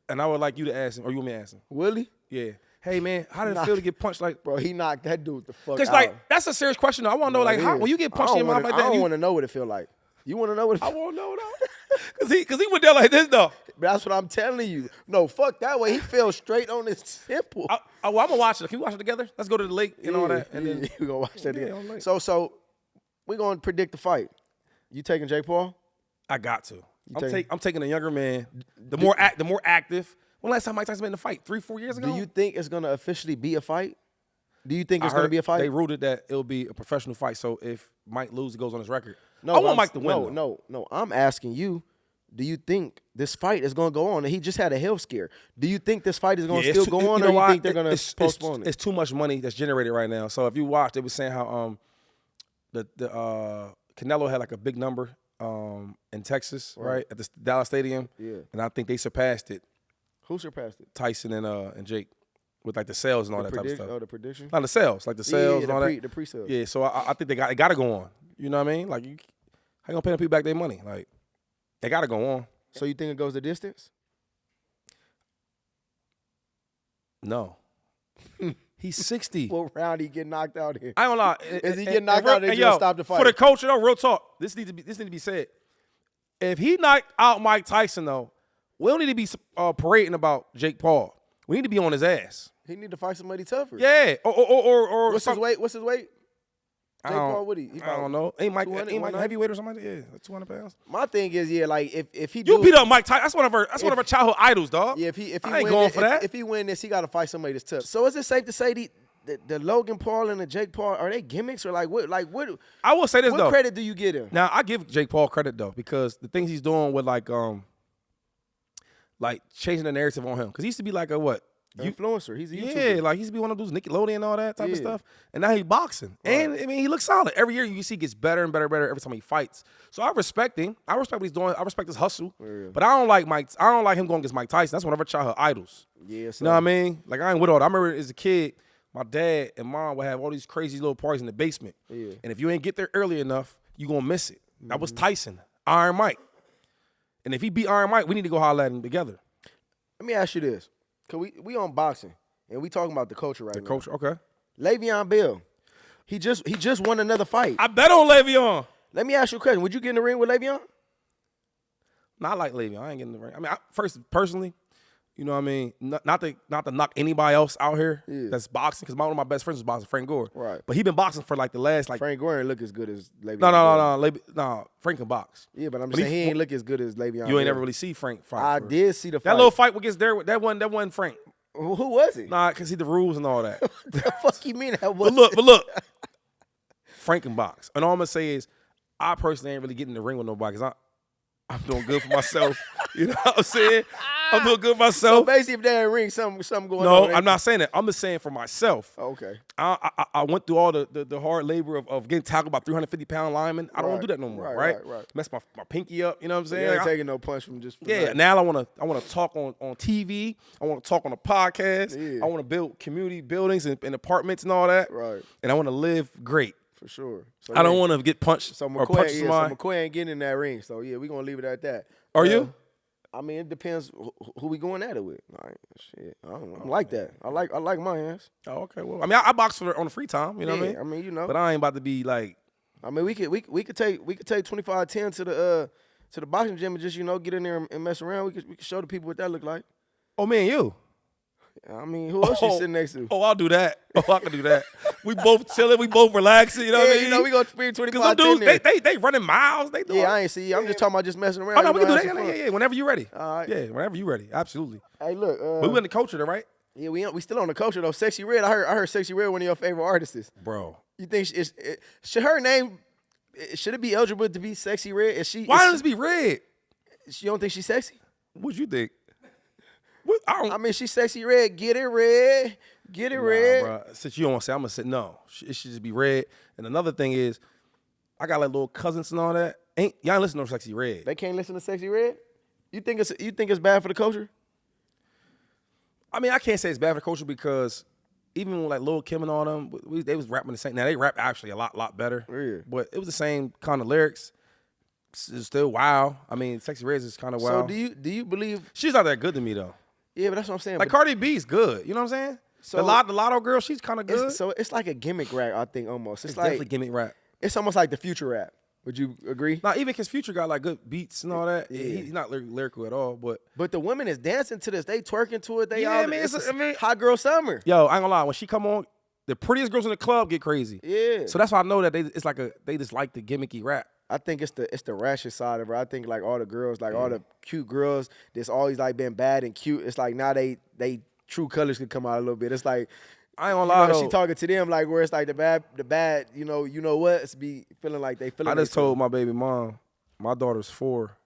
And I would like you to ask him, or you want me to ask him? Willie? Yeah. Hey man, how did it feel to get punched like? Bro, he knocked that dude the fuck out. Because like that's a serious question. Though. I want to know like how when you get punched in your mouth like that. I don't want to know what it feel like. You want to know what it feel I want to know though. Because he went there like this though. But that's what I'm telling you. No, fuck that way. He fell straight on his temple. Well, I'm gonna watch it. Can we watch it together? Let's go to the lake and all that. And then we gonna watch that on again. lake. So we gonna predict the fight. You taking Jake Paul? I got to. I'm taking a younger man, the more active. When last time Mike Tyson been in a fight? 3-4 years ago? Do you think it's gonna officially be a fight? Do you think it's gonna be a fight? They ruled it that it'll be a professional fight. So if Mike loses, it goes on his record. No, I want Mike to win. No. I'm asking you. Do you think this fight is gonna go on? He just had a health scare. Do you think this fight is gonna still go on, or you think they're gonna postpone it? It's too much money that's generated right now. So if you watch, they were saying how the Canelo had like a big number in Texas, right, at the Dallas Stadium. Yeah. And I think they surpassed it. Who surpassed it? Tyson and Djacc, with like the sales and all that type of stuff. Oh, the prediction? Not the sales, like the sales and all that. The pre-sales. Yeah, so I think it got to go on. You know what I mean? Like, how you gonna pay them people back their money? Like, they got to go on. So you think it goes the distance? No. He's 60. What round he get knocked out in? I don't know. Is he getting knocked out and just stop the fight? For the coach, real talk. This need to be said. If he knocked out Mike Tyson, though, we don't need to be parading about Jake Paul. We need to be on his ass. He need to fight somebody tougher. Yeah. Or what's his weight? What's his weight? I Jake Paul, what he I don't know. Ain't Mike 200, heavyweight or something like that? Yeah, like 200 pounds. My thing is, like if he you beat up Mike Tyson, that's one of our childhood idols, dog. Yeah, if he I ain't win going this, for that. If he win this, he got to fight somebody that's tough. So is it safe to say the Logan Paul and the Jake Paul, are they gimmicks or like what? Like what? I will say this What though. credit do you give him? Now I give Jake Paul credit though because the things he's doing with like changing the narrative on him because he used to be like a what? Influencer. He's a YouTuber. Yeah, like he used to be one of those Nickelodeon and all that type of Yeah. stuff. And now he's boxing. Right. And I mean he looks solid. Every year you see he gets better and better and better every time he fights. So I respect him. I respect what he's doing. I respect his hustle. Yeah. But I don't like him going against Mike Tyson. That's one of our childhood idols. Yeah, so You know what I mean? Like I ain't with all that. I remember as a kid, my dad and mom would have all these crazy little parties in the basement. Yeah. And if you ain't get there early enough, you gonna miss it. That was Tyson, Iron Mike. And if he beat Iron Mike, we need to go holler at him together. Let me ask you this. Cause we on boxing and we talking about the culture right now. Coach, okay. Le'Veon Bell. He just won another fight. I bet on Le'Veon. Let me ask you a question. Would you get in the ring with Le'Veon? No, I like Le'Veon. I ain't getting in the ring. I mean, personally, you know what I mean? Not to knock anybody else out here that's boxing, because one of my best friends was boxing, Frank Gore. Right. But he been boxing for like the last like Frank Gore ain't look as good as Le'Veon. no. Frank can box. Yeah, but I'm But just saying he- he ain't look as good as Le'Veon. You Bell. ain't never really see Frank fight. I for- did see the fight. That little fight against there. That wasn't Frank. Who was he? Nah, I can see the rules and all that. The fuck you mean that was? But look, Frank can box. And all I'm gonna say is, I personally ain't really getting in the ring with nobody because I'm doing good for myself. You know what I'm saying? I'm doing good for So myself. basically, if they in ring, something going on. No, ain't I'm not saying that. I'm just saying for myself. Okay. I went through all the hard labor of getting tackled by 350-pound linemen. I don't want to do that no more, right? Right. Mess my pinky up. You know what I'm You saying? ain't I- taking no punch from just. Yeah, now I want to talk on TV. I want to talk on a podcast. Yeah. I want to build community buildings and apartments and all that. Right. And I want to live great. For sure. So I don't yeah. want to get punched So or punch McCoy, somebody. so McCoy ain't getting in that ring. So yeah, we gonna leave it at that. Are you? I mean, it depends who we going at it with. Like, shit, I don't know. I'm like that. I like my ass. Oh, okay. Well, I mean, I box on the free time. You know what I mean? I mean, you know. But I ain't about to be like. I mean, we could take 25-10 to the boxing gym and just get in there and mess around. We could show the people what that look like. Oh, me and you. I mean, who else you sitting next to? Oh, I'll do that. Oh, I can do that. We both chilling. We both relaxing. You know what I mean? we gonna spend 25-10 Because them there. dudes, they running miles. They doing. Yeah, I ain't see. I'm just talking about just messing around. Oh no, we can do have that. some fun. Yeah. Whenever you ready. All right. Yeah, whenever you ready. Absolutely. Hey, look. We went to culture there, right? Yeah, we still on the culture though. Sexy Red. I heard Sexy Red one of your favorite artists. Bro. You think should her name should it be eligible to be Sexy Red? Why does it be red? She don't think she's sexy? What you think? What? I mean, she's Sexy Red. Get it red. Get it red. Bro. Since you don't want to say, I'm gonna say no. It should just be red. And another thing is, I got like little cousins and all that. Y'all ain't listen to Sexy Red. They can't listen to Sexy Red? You think it's bad for the culture? I mean, I can't say it's bad for the culture because even with like Lil Kim and all them, they was rapping the same. Now they rap actually a lot better. Yeah. But it was the same kind of lyrics. It's still wild. I mean, Sexy Red is kind of wild. So do you believe? She's not that good to me though. Yeah, but that's what I'm saying. Like but Cardi B's good. You know what I'm saying? So- the Lotto girl, she's kind of good. it's like a gimmick rap. I think almost. It's It's like definitely gimmick rap. it's almost like the future rap. Would you agree? Now, even his Future got like good beats and all that. Yeah. He's not lyrical at all. But But the women is dancing to this. They twerking to it. They Yeah, all. I mean, It's hot girl summer. yo, I ain't gonna lie. When she come on, the prettiest girls in the club get crazy. Yeah. So that's why I know that they just like the gimmicky rap. I think it's the ratchet side of her. I think like all the girls, like all the cute girls, that's always like been bad and cute. It's like now they true colors could come out a little bit. It's like I ain't gonna lie though. she talking to them like where it's like the bad, you know what? It's be feeling like they feeling. I just told my baby mom, my daughter's 4.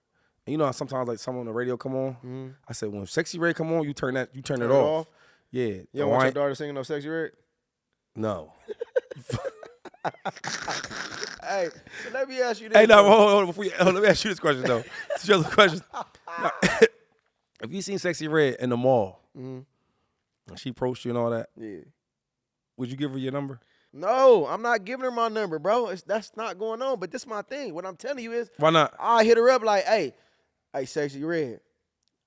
And you know how sometimes like someone on the radio come on? I said, when Sexy Red come on, you turn it it off. off? Yeah. You don't want your daughter singing no Sexy Red? No. Hey, so let me ask you this. Hey, no, question. hold on. Let me ask you this question though. It's just a question. Now, if you seen Sexy Red in the mall, and she approached you and all that, Yeah. would you give her your number? No, I'm not giving her my number, bro. That's not going on. But this my thing. What I'm telling you is, Why not? I hit her up like, hey, Sexy Red.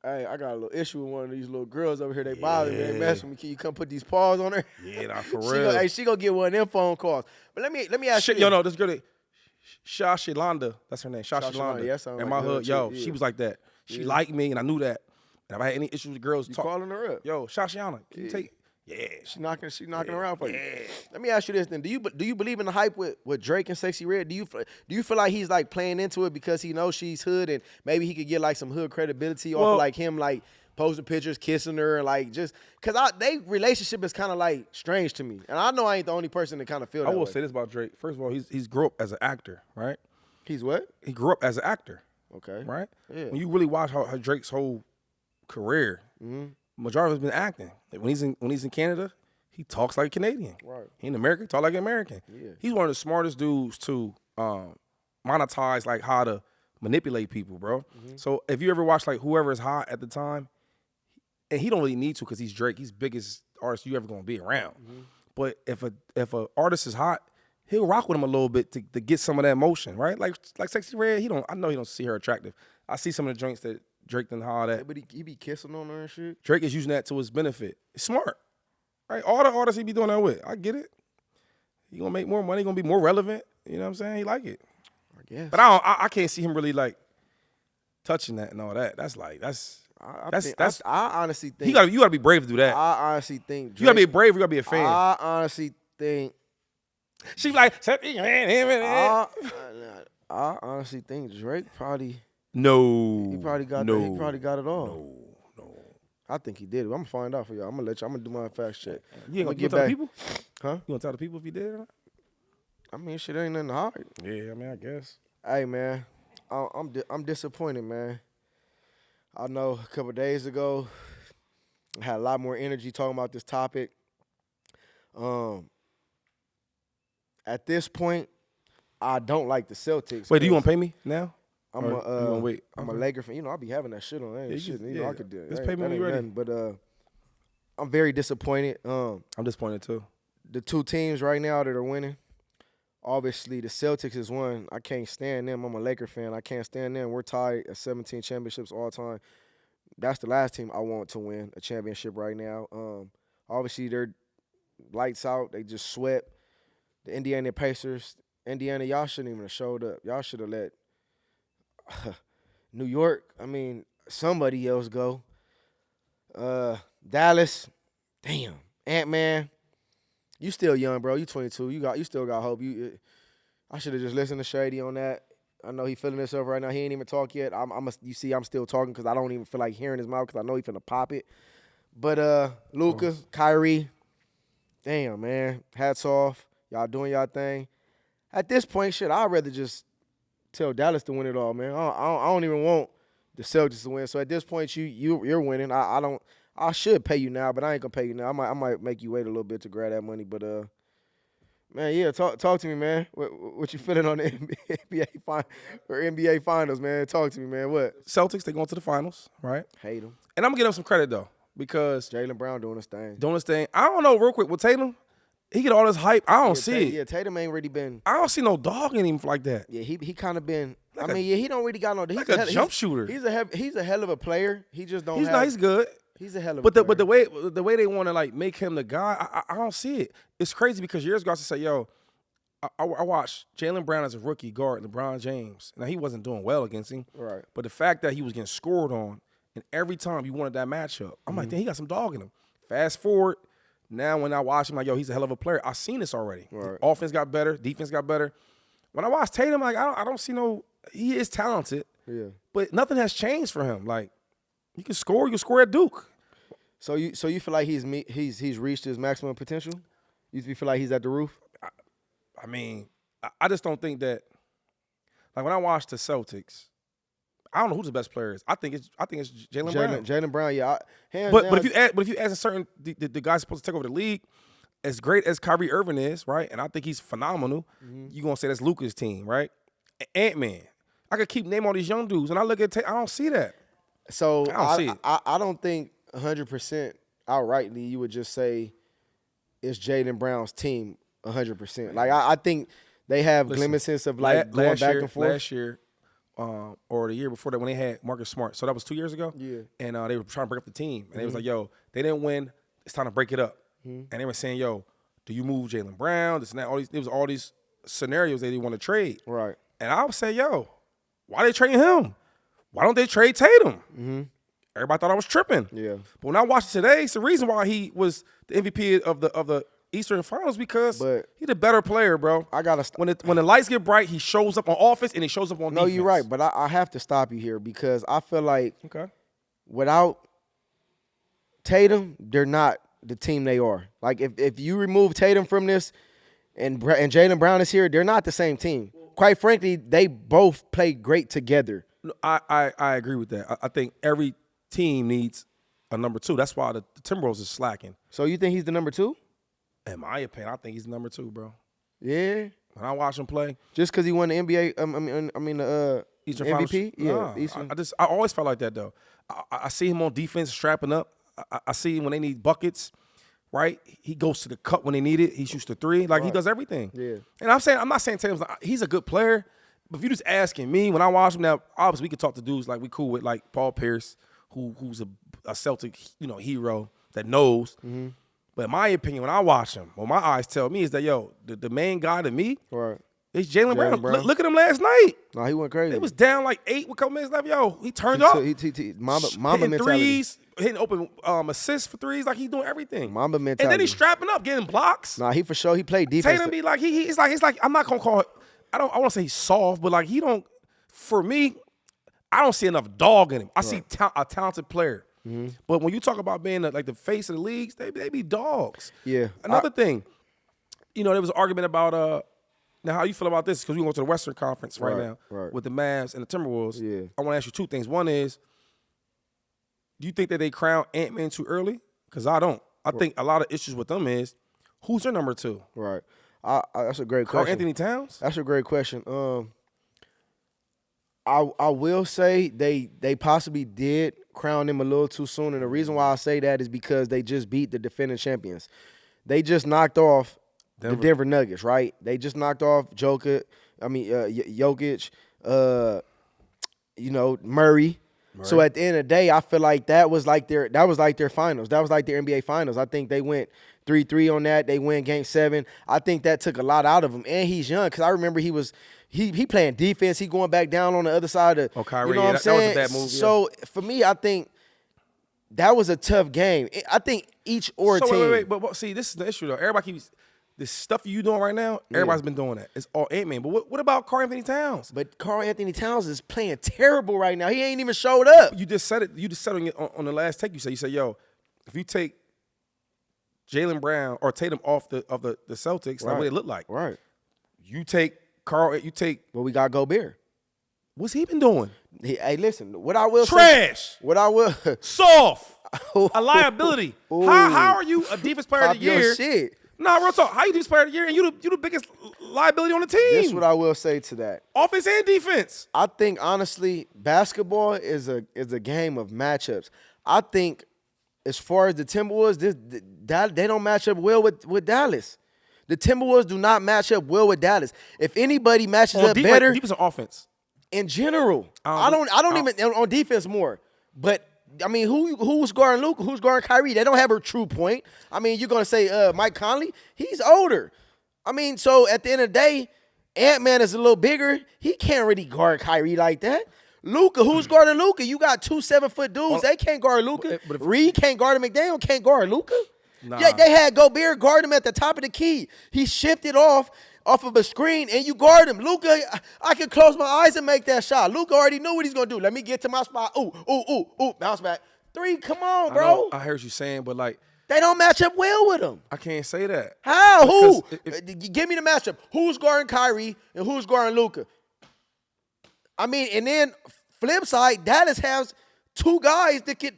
Hey, I got a little issue with one of these little girls over here. They bother me. They mess with me. Can you come put these paws on her? Yeah, nah, for She real. she gonna get one of them phone calls. But let me ask you. Yo, no, this girl, Shashilanda, that's her name, Shashilanda, Shashilanda. yeah, sound in like my a hood, hood yo, chick, she yeah. was like that. She liked me, and I knew that. And if I had any issues with girls, You talk. calling her up? Yo, Shashiana, can you take? Yeah. She knocking around for you. Let me ask you this then. Do you believe in the hype with Drake and Sexy Red? Do you feel like he's like playing into it because he knows she's hood and maybe he could get like some hood credibility off Well- of like him like posting pictures, kissing her, and like just because they relationship is kind of like strange to me, and I know I ain't the only person that kind of feel that I will way. say this about Drake. First of all, he's grew up as an actor, right? He's what? He grew up as an actor, Okay. right? Yeah. When you really watch how Drake's whole career, majority of it's been acting. Like when he's in Canada, he talks like a Canadian. Right. He in America, talk like an American. Yeah. He's one of the smartest dudes to monetize like how to manipulate people, bro. So if you ever watch like whoever is hot at the time, and he don't really need to because he's Drake, he's biggest artist you ever gonna be around. But if a artist is hot, he'll rock with him a little bit to get some of that motion, right? Like Sexy Red, I know he don't see her attractive. I see some of the joints that Drake done holler at. But he be kissing on her and shit. Drake is using that to his benefit. It's smart, right? All the artists he be doing that with, I get it. He gonna make more money, he gonna be more relevant. You know what I'm saying? He like it. I guess. But I can't see him really like touching that and all that. I honestly think you gotta be brave to do that. I honestly think Drake, You gotta be brave. You gotta be a fan. I honestly think. She be like, set your hand in it. I honestly think Drake probably. No. He probably got. No. He probably got it all. No. I think he did. I'm gonna find out for y'all. I'm gonna do my fact check. You ain't gonna get tell the back. people? Huh? You gonna tell the people if you did or not? I mean, shit ain't nothing hard. Yeah, I mean, I guess. Hey man, I'm disappointed, man. I know a couple days ago, I had a lot more energy talking about this topic. At this point, I don't like the Celtics. Wait, do you want to pay me now? I'm Or you wanna wait? I'm a Laker fan. You know, I'll be having that shit on. That ain't Yeah, shit. yeah. I could do it. Just That pay ain't- me when that you ain't ready. nothing, but I'm very disappointed. I'm disappointed too. The two teams right now that are winning, obviously the Celtics is one. I can't stand them. I'm a Laker fan. I can't stand them. We're tied at 17 championships all time. That's the last team I want to win a championship right now. Obviously they're lights out. They just swept the Indiana Pacers. Indiana, y'all shouldn't even have showed up. Y'all should have let New York, I mean, somebody else go. Dallas, damn. Ant-Man, you still young, bro. You 22. You still got hope. I should have just listened to Shady on that. I know he feeling himself right now. He ain't even talk yet. You see, I'm still talking because I don't even feel like hearing his mouth because I know he finna pop it. But Luka, Kyrie, damn, man. Hats off. Y'all doing y'all thing. At this point, shit, I'd rather just tell Dallas to win it all, man. I don't even want the Celtics to win. So at this point, you're winning. I should pay you now, but I ain't gonna pay you now. I might make you wait a little bit to grab that money. But man, yeah, talk to me, man. What you feeling on the NBA finals, man? Talk to me, man. What? Celtics, they going to the finals, right? Hate them. And I'm gonna give them some credit though, because Jaylen Brown doing his thing. I don't know, real quick, with Tatum, he get all this hype. I don't see it. Yeah, Tatum ain't really been. I don't see no dog in him like that. Yeah, he kind of been. Like he don't really got no. He's like a jump shooter. He's a hell of a player. He just don't. He's good. He's a hell of But a player. But the way they want to like make him the guy, I don't see it. It's crazy because years ago I used to say, yo, I watched Jaylen Brown as a rookie guard LeBron James. Now he wasn't doing well against him, Right. But the fact that he was getting scored on, and every time you wanted that matchup, I'm like, damn, he got some dog in him. Fast forward, now when I watch him, like, yo, he's a hell of a player. I've seen this already. Right. The offense got better, defense got better. When I watch Tatum, like, I don't see no. He is talented, Yeah. but nothing has changed for him. Like, you can score at Duke. So you feel like he's reached his maximum potential? You feel like he's at the roof? I mean, I just don't think that. Like when I watch the Celtics, I don't know who the best player is. I think it's Jaylen Brown. Jaylen Brown, yeah. But if you ask a certain the guy's supposed to take over the league, as great as Kyrie Irving is, right? And I think he's phenomenal. You gonna say that's Luka's team, right? Ant-Man. I could keep naming all these young dudes, and I look at I don't see that. So I don't see it. I don't think 100% outrightly you would just say it's Jaylen Brown's team 100%. Like I think they have glimpses of like going back and forth. Last year, or the year before that, when they had Marcus Smart, so that was 2 years ago. Yeah. And they were trying to break up the team, and they was like, "Yo, they didn't win. It's time to break it up." And they were saying, "Yo, do you move Jaylen Brown? This and that." It was all these scenarios they didn't want to trade. Right. And I would say, "Yo, why they trading him? Why don't they trade Tatum?" Everybody thought I was tripping. Yeah. But when I watched it today, it's the reason why he was the MVP of the Eastern Finals, because he's a better player, bro. I gotta when the lights get bright, he shows up on offense and he shows up on defense. No, you're right, but I have to stop you here because I feel like Okay. without Tatum, they're not the team they are. Like if you remove Tatum from this and Jaylen Brown is here, they're not the same team. Quite frankly, they both play great together. No, I agree with that. I think every team needs a number 2. That's why the Timberwolves is slacking. So you think he's the number 2? In my opinion, I think he's the number 2, bro. Yeah. When I watch him play, Just because he won the NBA, Eastern MVP? Finals, yeah. I always felt like that though. I see him on defense strapping up. I see him when they need buckets, right? He goes to the cup when they need it. He shoots the 3. Like, he does everything. Yeah. And I'm not saying Tatum's not, he's a good player, but if you're just asking me, when I watch him now, obviously we could talk to dudes like we cool with, like Paul Pierce, who's a Celtic, hero that knows. Mm-hmm. But in my opinion, when I watch him, what my eyes tell me is that, the main guy to me is Jaylen Brown. Look at him last night. No, he went crazy. It was down like 8 with a couple minutes left. He turned up. Mamba hitting mentality. Threes, hitting open assists for 3s. Like, he's doing everything. Mamba mentality. And then he's strapping up, getting blocks. Nah, he for sure. He played defense. Tatum be like, he's like, I'm not going to call it, I want to say he's soft, but like, for me, I don't see enough dog in him. I see a talented player. Mm-hmm. But when you talk about being like the face of the leagues, they be dogs. Yeah. Another thing, there was an argument about now how you feel about this, because we go to the Western Conference right now with the Mavs and the Timberwolves. Yeah. I want to ask you 2 things. One is, do you think that they crown Ant-Man too early? Because I don't. I think a lot of issues with them is, who's their number 2? Right. That's a great Karl question. Anthony Towns? That's a great question. I will say they possibly did crown him a little too soon, and the reason why I say that is because they just beat the defending champions. They just knocked off the Denver Nuggets, right? They just knocked off Jokic, Murray. So at the end of the day, I feel like that was like their finals. That was like their NBA finals. I think they went 3-3 on that. They win Game 7. I think that took a lot out of him, and he's young because I remember he playing defense. He going back down on the other side of Kyrie. You know what I'm saying? That was a bad move. So for me, I think that was a tough game. I think each team. Wait. But see, this is the issue though. Everybody keeps this stuff you doing right now. Everybody's been doing that. It's all Ant-Man. But what about Karl Anthony Towns? But Karl Anthony Towns is playing terrible right now. He ain't even showed up. You just said it. You just said on the last take. You said, if you take Jaylen Brown or Tatum off the Celtics, like what it looked like. Right. You take Karl. Well, we got Gobert. What's he been doing? Hey, listen. What I will trash. Say, what I will soft. A liability. How are you a defense player of the year? Your shit. Nah, real talk. How you defense player of the year and you the biggest liability on the team? This is what I will say to that. Offense and defense. I think honestly, basketball is a game of matchups. I think as far as the Timberwolves, they don't match up well with Dallas. The Timberwolves do not match up well with Dallas. If anybody matches up better, defense or offense in general, I don't even on defense more. But I mean, who's guarding Luka? Who's guarding Kyrie? They don't have a true point. I mean, you're gonna say Mike Conley? He's older. I mean, so at the end of the day, Ant-Man is a little bigger. He can't really guard Kyrie like that. Luka, who's guarding Luka? You got 2 7-foot dudes. They can't guard Luka. Reed can't guard him. McDaniel can't guard Luka. Nah. Yeah, they had Gobert guard him at the top of the key. He shifted off of a screen, and you guard him. Luka, I can close my eyes and make that shot. Luka already knew what he's going to do. Let me get to my spot. Ooh, bounce back. 3, come on, bro. I heard you saying, but like. They don't match up well with him. I can't say that. How? Who? Give me the matchup. Who's guarding Kyrie and who's guarding Luka? I mean, and then flip side, Dallas has 2 guys that could,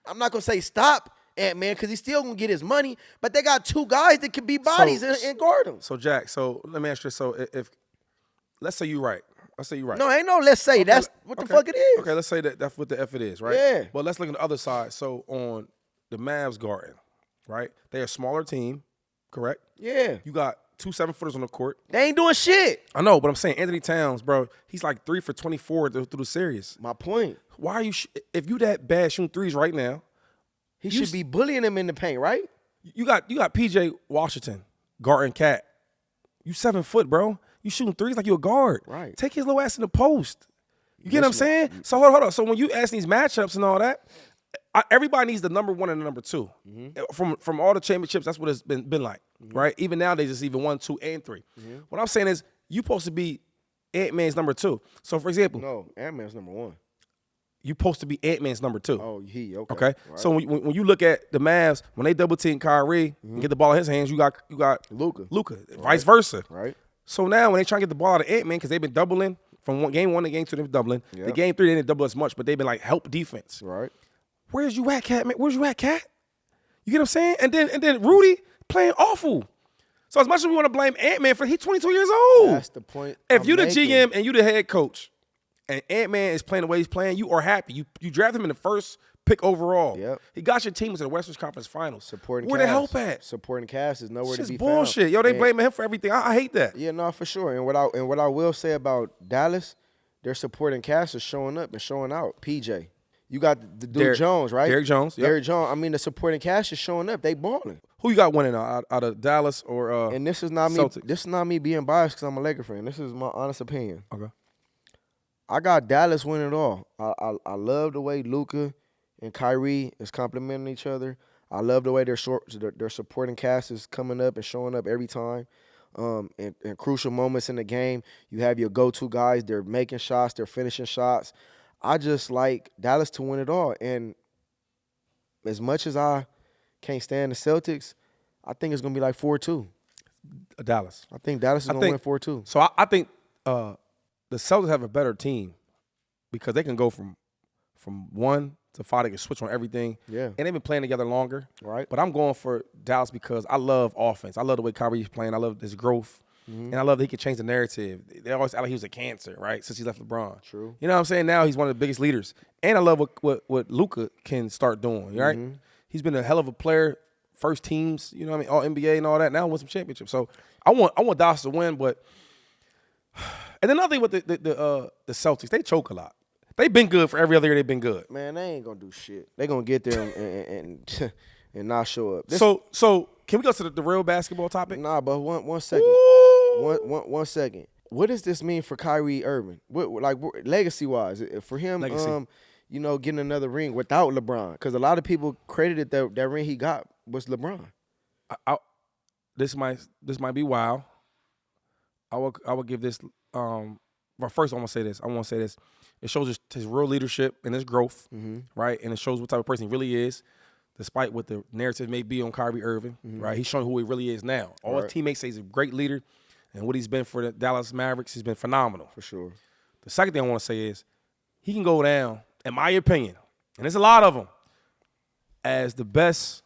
I'm not going to say stop Ant-Man because he's still going to get his money, but they got 2 guys that could be bodies and guard him. So, Jack, let me ask you, if let's say you're right. Let's say you're right. No, ain't no let's say. Okay, that's what the fuck it is. Okay, let's say that's what the F it is, right? Yeah. But let's look at the other side. So, on the Mavs guarding, right? They're a smaller team, correct? Yeah. You got 2 7-footers on the court. They ain't doing shit. I know, but I'm saying Anthony Towns, bro, he's like 3 for 24 through the series. My point. Why are you if you that bad shooting threes right now, he should be bullying him in the paint, right? You got PJ Washington guarding Cat. You 7 foot, bro. You shooting threes like you a guard. Right. Take his little ass in the post. You get what I'm saying? So hold on. So when you ask these matchups and all that, everybody needs the number 1 and the number 2. Mm-hmm. From all the championships, that's what it's been like, right? Even nowadays, it's even 1, 2, and 3. Mm-hmm. What I'm saying is, you supposed to be Ant-Man's number 2. So for example, no, Ant-Man's number 1. you supposed to be Ant-Man's number 2. Oh, okay. Okay. Right. So when you look at the Mavs, when they double team Kyrie and get the ball in his hands, you got Luka, vice versa. right? So now when they try to get the ball out of Ant-Man, because they've been doubling from game 1 to game 2, they've been doubling. Yep. The game 3 they didn't double as much, but they've been like help defense. Right. Where's you at, Cat? Man? Where's you at, Cat? You get what I'm saying? And then Rudy playing awful. So as much as we want to blame Ant-Man for he's 22 years old. That's the point. If I'm you the making. GM and you the head coach, and Ant-Man is playing the way he's playing, you are happy. You drafted him in the first pick overall. Yep. He got your team to the Western Conference Finals. Supporting Where cast. the help at? Supporting cast is nowhere It's to just be bullshit. found. Yo, they And- blaming him for everything. I hate that. Yeah, no, for sure. And what I will say about Dallas, their supporting cast is showing up and showing out. PJ, you got the dude Jones, right? Derrick Jones. Yep. Derrick Jones. I mean, the supporting cast is showing up. They balling. Who you got winning out of Dallas or And this is not me. Celtics? This is not me being biased because I'm a Laker fan. This is my honest opinion. Okay. I got Dallas winning it all. I love the way Luka and Kyrie is complimenting each other. I love the way their supporting cast is coming up and showing up every time. In crucial moments in the game, you have your go-to guys. They're making shots. They're finishing shots. I just like Dallas to win it all. And as much as I can't stand the Celtics, I think it's going to be like 4-2. Dallas. I think Dallas is going to win 4-2. So I think the Celtics have a better team because they can go from 1 to 5. They can switch on everything. Yeah. And they've been playing together longer. Right. But I'm going for Dallas because I love offense. I love the way Kyrie's playing. I love his growth. And I love that he can change the narrative. They always act like he was a cancer, right, since he left LeBron. True. You know what I'm saying? Now he's one of the biggest leaders. And I love what Luka can start doing, right? He's been a hell of a player, first teams, you know what I mean, all NBA and all that. Now won some championships. So I want Dallas to win, but and another thing with the Celtics, they choke a lot. They've been good for every other year. They've been good. Man, they ain't gonna do shit. They gonna get there and not show up. So can we go to the real basketball topic? Nah, but one second. One second. What does this mean for Kyrie Irving? What legacy wise for him? Legacy. Getting another ring without LeBron, because a lot of people credited that ring he got was LeBron. This might be wild. I will give this. But first, I want to say this. It shows his real leadership and his growth, right? And it shows what type of person he really is, despite what the narrative may be on Kyrie Irving, right? He's showing who he really is now. All his teammates say he's a great leader, and what he's been for the Dallas Mavericks, he's been phenomenal. For sure. The second thing I want to say is he can go down, in my opinion, and there's a lot of them, as the best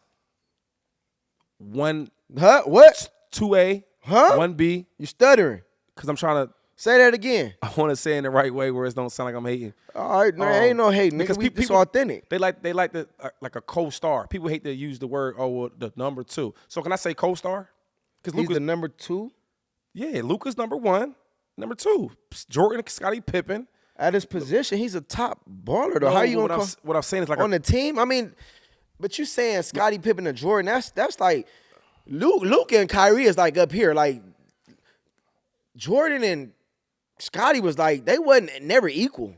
1. Huh? What? 2A, Huh? 1B, You stuttering. because I'm trying to. Say that again. I want to say it in the right way where it don't sound like I'm hating. All right, man, ain't no hating. Because Because it's people authentic. They like the like a co-star. People hate to use the word the number 2. So can I say co-star? Because He's Luka's the number 2 Luka's number 1, number 2. Jordan, Scottie Pippen. at his position. He's a top baller though. No, How you what gonna I'm, what I'm saying is like on the team? I mean, but you saying Scottie Pippen and Jordan? That's like Luke and Kyrie is like up here. Like Jordan and Scottie was like they wasn't never equal.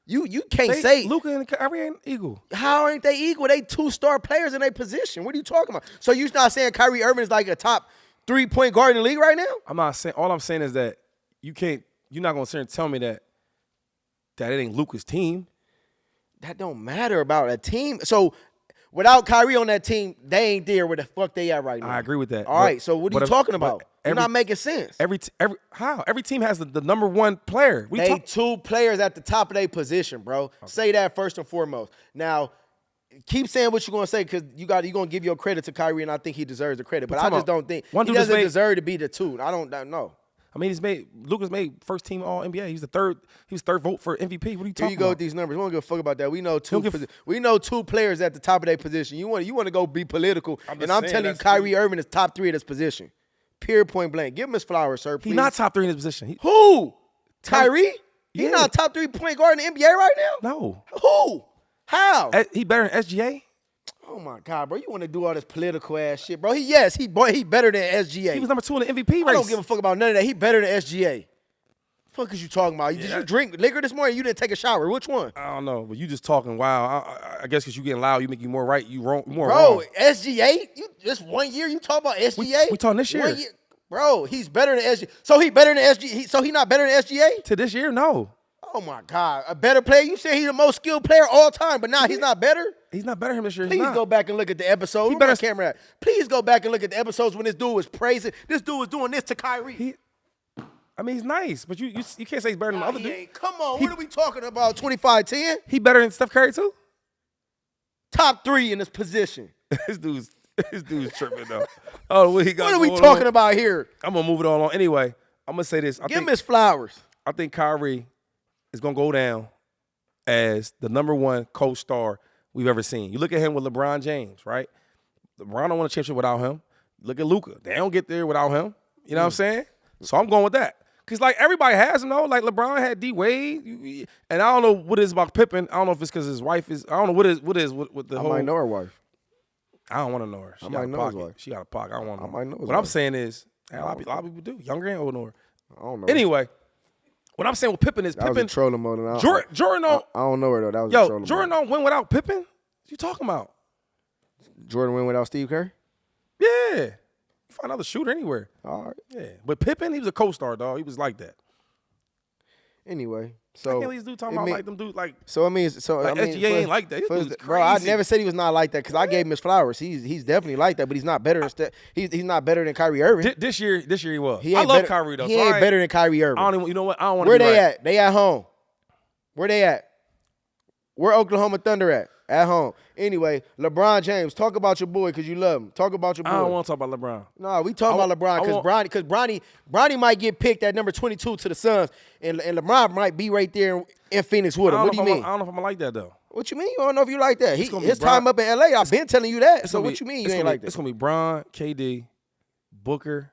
You can't say Luka and Kyrie ain't equal. how ain't they equal? They 2-star players in their position. What are you talking about? So you not saying Kyrie Irving is like a top 3-point guard in the league right now? I'm not saying. All I'm saying is that you're not gonna sit here and tell me that it ain't Luka's team. That don't matter about a team. So without Kyrie on that team, they ain't there where the fuck they at right now. I agree with that. All right, so what are you talking about? You're not making sense. Every team has the number 1 player. They 2 players at the top of their position, bro. Okay. Say that first and foremost. Now, keep saying what you're gonna say because you're gonna give your credit to Kyrie, and I think he deserves the credit. But I just don't think he doesn't deserve to be the 2. I don't know. I mean, Luka's made first team All NBA. He was third vote for MVP. What are you talking about? Here you go with these numbers. We don't give a fuck about that. We know two players at the top of their position. You want to go be political, and I'm telling you, Kyrie Irving is top 3 at his position. Pure point blank. Give him his flowers, sir. Please. He's not top 3 in his position. Who? Kyrie? Yeah. He's not top 3 point guard in the NBA right now? No. Who? How? He better than SGA? Oh my God, bro! You want to do all this political ass shit, bro? He better than SGA. He was number 2 in the MVP race. I don't give a fuck about none of that. He better than SGA. Fuck is you talking about? Did you drink liquor this morning? You didn't take a shower. Which one? I don't know, but you just talking wild. I guess because you getting loud, you make you more right. You wrong. More bro, wrong. SGA? You just 1 year? You talking about SGA? We talking this year. 1 year. Bro, he's better than SGA. So he better than SGA. So he not better than SGA? To this year, no. Oh my God, a better player? You said he's the most skilled player all time, but now he's not better? He's not better than him this year. Please go back and look at the episodes. Where my camera at? Please go back and look at the episodes when this dude was praising. This dude was doing this to Kyrie. He's nice, but you can't say he's better than the other dude. Come on, what are we talking about? 25-10? He better than Steph Curry too? Top 3 in this position. This dude's tripping though. Oh, what are we talking about here? I'm gonna move it all on. Anyway, I'm gonna say this. Give him his flowers. I think Kyrie is gonna go down as the #1 co-star we've ever seen. You look at him with LeBron James, right? LeBron don't win a championship without him. Look at Luka. They don't get there without him. You know what I'm saying? So I'm going with that. Because, like, everybody has him, though. Like, LeBron had D-Wade. And I don't know what it is about Pippen. I don't know if it's because his wife is – I don't know what is with the whole – I might know her wife. I don't want to know her. I might know his wife. She got a pocket. I don't want to know. I might know his What wife. I'm saying is a lot of people do. Younger and older know her. I don't know. Anyway, what I'm saying with Pippen is that was a trolling mode. Jordan don't – I don't know her, though. That was a trolling Jordan mode. don't win without Pippen? What you talking about? Jordan win without Steve Kerr? Yeah. You find another shooter anywhere. All right. Yeah. But Pippen, he was a co-star, dog. He was like that. Anyway, I so can't these dudes talking about like them dudes like. So I mean, SGA ain't like that. This dude's bro, I crazy. never said he was not like that because I gave him his flowers. He's definitely like that, but he's not better than he's not better than Kyrie Irving. This year he was. He I ain't love better, Kyrie though. He ain't better than Kyrie Irving. I don't even. You know what? I don't want to. Where they at? They at home. Where they at? Where Oklahoma Thunder at? At home. Anyway, LeBron James, talk about your boy because you love him. Talk about your boy. I don't want to talk about LeBron. No, we talking about LeBron because Bronny might get picked at number 22 to the Suns, and LeBron might be right there in Phoenix with him. What do you mean? I don't know if I'm like that though. What you mean? You don't know if you like that? His time up in LA, I've been telling you that. So what you mean you ain't like that? It's gonna be Bron, KD, Booker,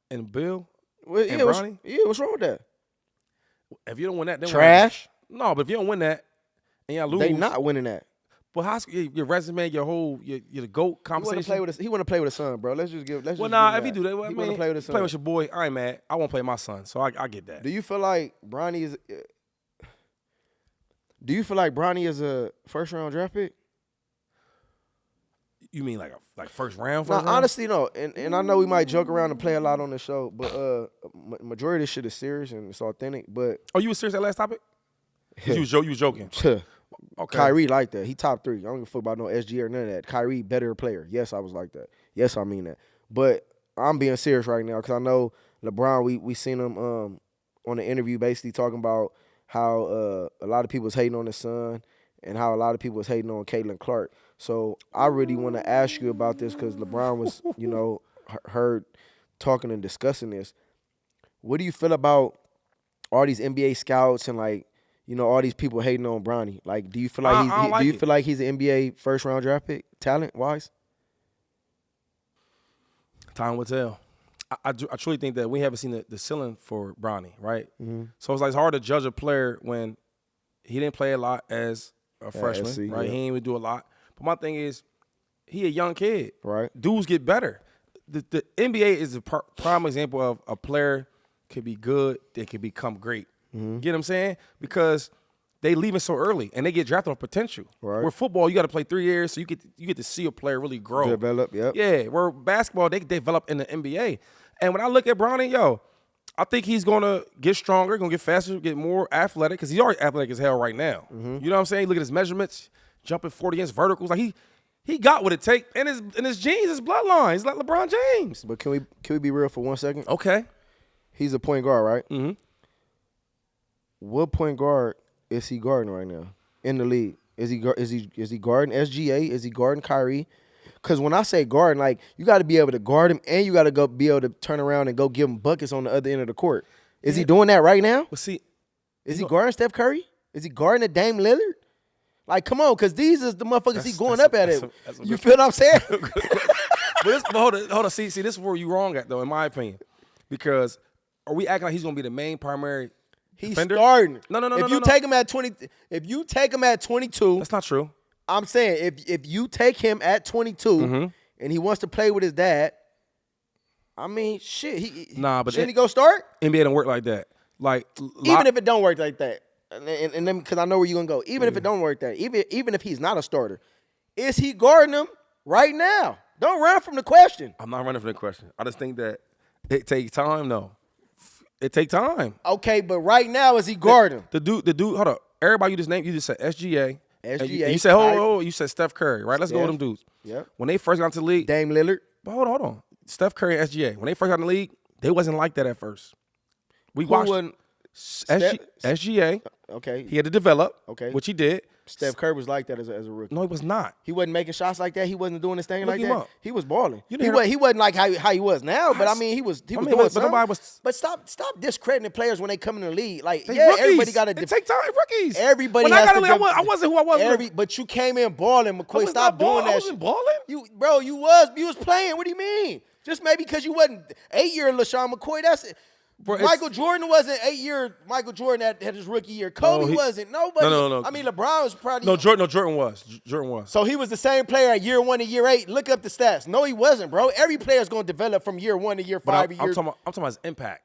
and Bill. Well, and Bronny. What's wrong with that? If you don't win that, then trash. No, but if you don't win that, and y'all lose, they not winning that. But how your resume, your the GOAT conversation? He want to play with his son, bro. Let's just give. If you do that, he want to play with his son. Play with your boy. I ain't mad. I won't play my son, so I get that. Do you feel like Bronny is? Do you feel like Bronny is a first-round draft pick? You mean like first round? Honestly, no. And I know we might joke around and play a lot on the show, but majority of this shit is serious and it's authentic. But you was serious that last topic? You was joking. Okay. Kyrie like that. He top 3. I don't give a fuck about no SG or none of that. Kyrie better player. Yes, I was like that. Yes, I mean that. But I'm being serious right now because I know LeBron. We seen him on the interview basically talking about how a lot of people was hating on his son and how a lot of people was hating on Caitlin Clark. So I really want to ask you about this because LeBron was, heard talking and discussing this. What do you feel about all these NBA scouts and all these people hating on Bronny? Like, do you feel like feel like he's an NBA first round draft pick, talent wise? Time will tell. I truly think that we haven't seen the ceiling for Bronny, right? Mm-hmm. So it's hard to judge a player when he didn't play a lot as a freshman, right? Yeah. He didn't even do a lot. But my thing is, he a young kid, right? Dudes get better. The NBA is a prime example of a player could be good, they could become great. Mm-hmm. You get what I'm saying? Because they leaving so early and they get drafted on potential. Right. Where football, you got to play 3 years, so you get to see a player really grow, develop. Yep. Yeah. Where basketball, they develop in the NBA. And when I look at Bronny, I think he's gonna get stronger, gonna get faster, get more athletic because he's already athletic as hell right now. Mm-hmm. You know what I'm saying? Look at his measurements, jumping 40 inch verticals. Like he got what it takes in his genes, his bloodline. He's like LeBron James. But can we be real for 1 second? Okay. He's a point guard, right? Mm-hmm. What point guard is he guarding right now in the league? Is he guarding SGA? Is he guarding Kyrie? Because when I say guarding, you got to be able to guard him and you got to be able to turn around and go give him buckets on the other end of the court. Is he doing that right now? Well, see, is he guarding Steph Curry? Is he guarding a Dame Lillard? Come on, because these is the motherfuckers he going up at it. You feel what I'm saying? But hold on. See, this is where you wrong at, though, in my opinion. Because are we acting like he's going to be the main primary He's defender? Starting. No. If you take him at 20, if you take him at 22. That's not true. I'm saying if you take him at 22 mm-hmm. and he wants to play with his dad, I mean, shit. But shouldn't he go start? NBA don't work like that. Even if it don't work like that, and then because I know where you're gonna go. Even if it don't work that, even if he's not a starter, is he guarding him right now? Don't run from the question. I'm not running from the question. I just think that it takes time, though. It take time. Okay, but right now is he guarding? The dude. Hold up. Everybody you just named. You just said SGA. SGA. You said you said Steph Curry, right? Let's go with them dudes. Yep. When they first got into the league, Dame Lillard. but hold on. Steph Curry and SGA. When they first got in the league, they wasn't like that at first. We watched SGA. Okay. He had to develop. Okay. Which he did. Steph Curry was like that as a rookie. No, he was not. He wasn't making shots like that. He wasn't doing his thing Look like him that. up. He was balling. You He didn't wasn't, he wasn't like how he was now, but I mean he was doing but something. nobody was. But stop discrediting players when they come in the league. Like They yeah, rookies. everybody got to It take time. Rookies. Everybody when has I got to to I wasn't who I was. But you came in balling, McCoy. Stop doing that I shit. wasn't balling. You was playing. What do you mean? Just maybe because you wasn't 8-year LaShawn McCoy. That's it. Bro, Michael Jordan wasn't 8-year. Michael Jordan had his rookie year. Kobe wasn't. Nobody. No. I mean, LeBron was probably. No, Jordan was. Jordan was. So he was the same player at year 1 to year 8. Look up the stats. No, he wasn't, bro. Every player is going to develop from year 1 to year 5. I'm talking about his impact.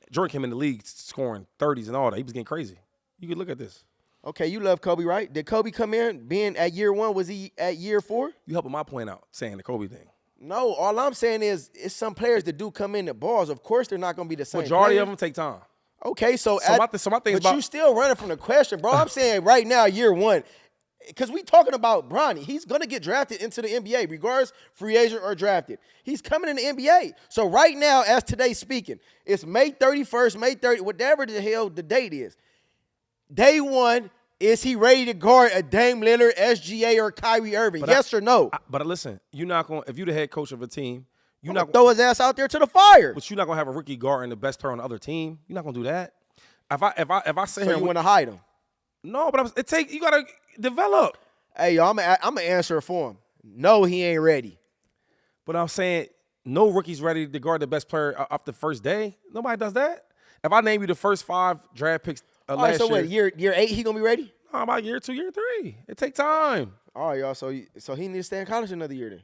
Jordan came in the league scoring 30s and all that. He was getting crazy. You could look at this. Okay, you love Kobe, right? Did Kobe come in being at year 1? Was he at year 4? You helping my point out saying the Kobe thing. No, all I'm saying is it's some players that do come in at balls. Of course, they're not going to be the same. Majority player. of them take time. Okay, so my thing is but about you still running from the question, bro. I'm saying right now, year 1, because we talking about Bronny. He's going to get drafted into the NBA, regardless free agent or drafted. He's coming in the NBA. So right now, as today speaking, it's May 31st, May 30th, whatever the hell the date is. Day 1, is he ready to guard a Dame Lillard, SGA, or Kyrie Irving? Yes or no? But listen, you're not going. If you're the head coach of a team, you're not not throw his ass out there to the fire. But you're not gonna have a rookie guarding the best player on the other team. You're not gonna do that. If I sit So here, you want to hide him? No, but you gotta develop. Hey, yo, I'm gonna answer for him. No, he ain't ready. But I'm saying no rookie's ready to guard the best player off the first day. Nobody does that. If I name you the first 5 draft picks All right, last so year, what? Year 8, he gonna be ready? no, about year 2, year 3. It take time. All right, y'all. So he needs to stay in college another year then.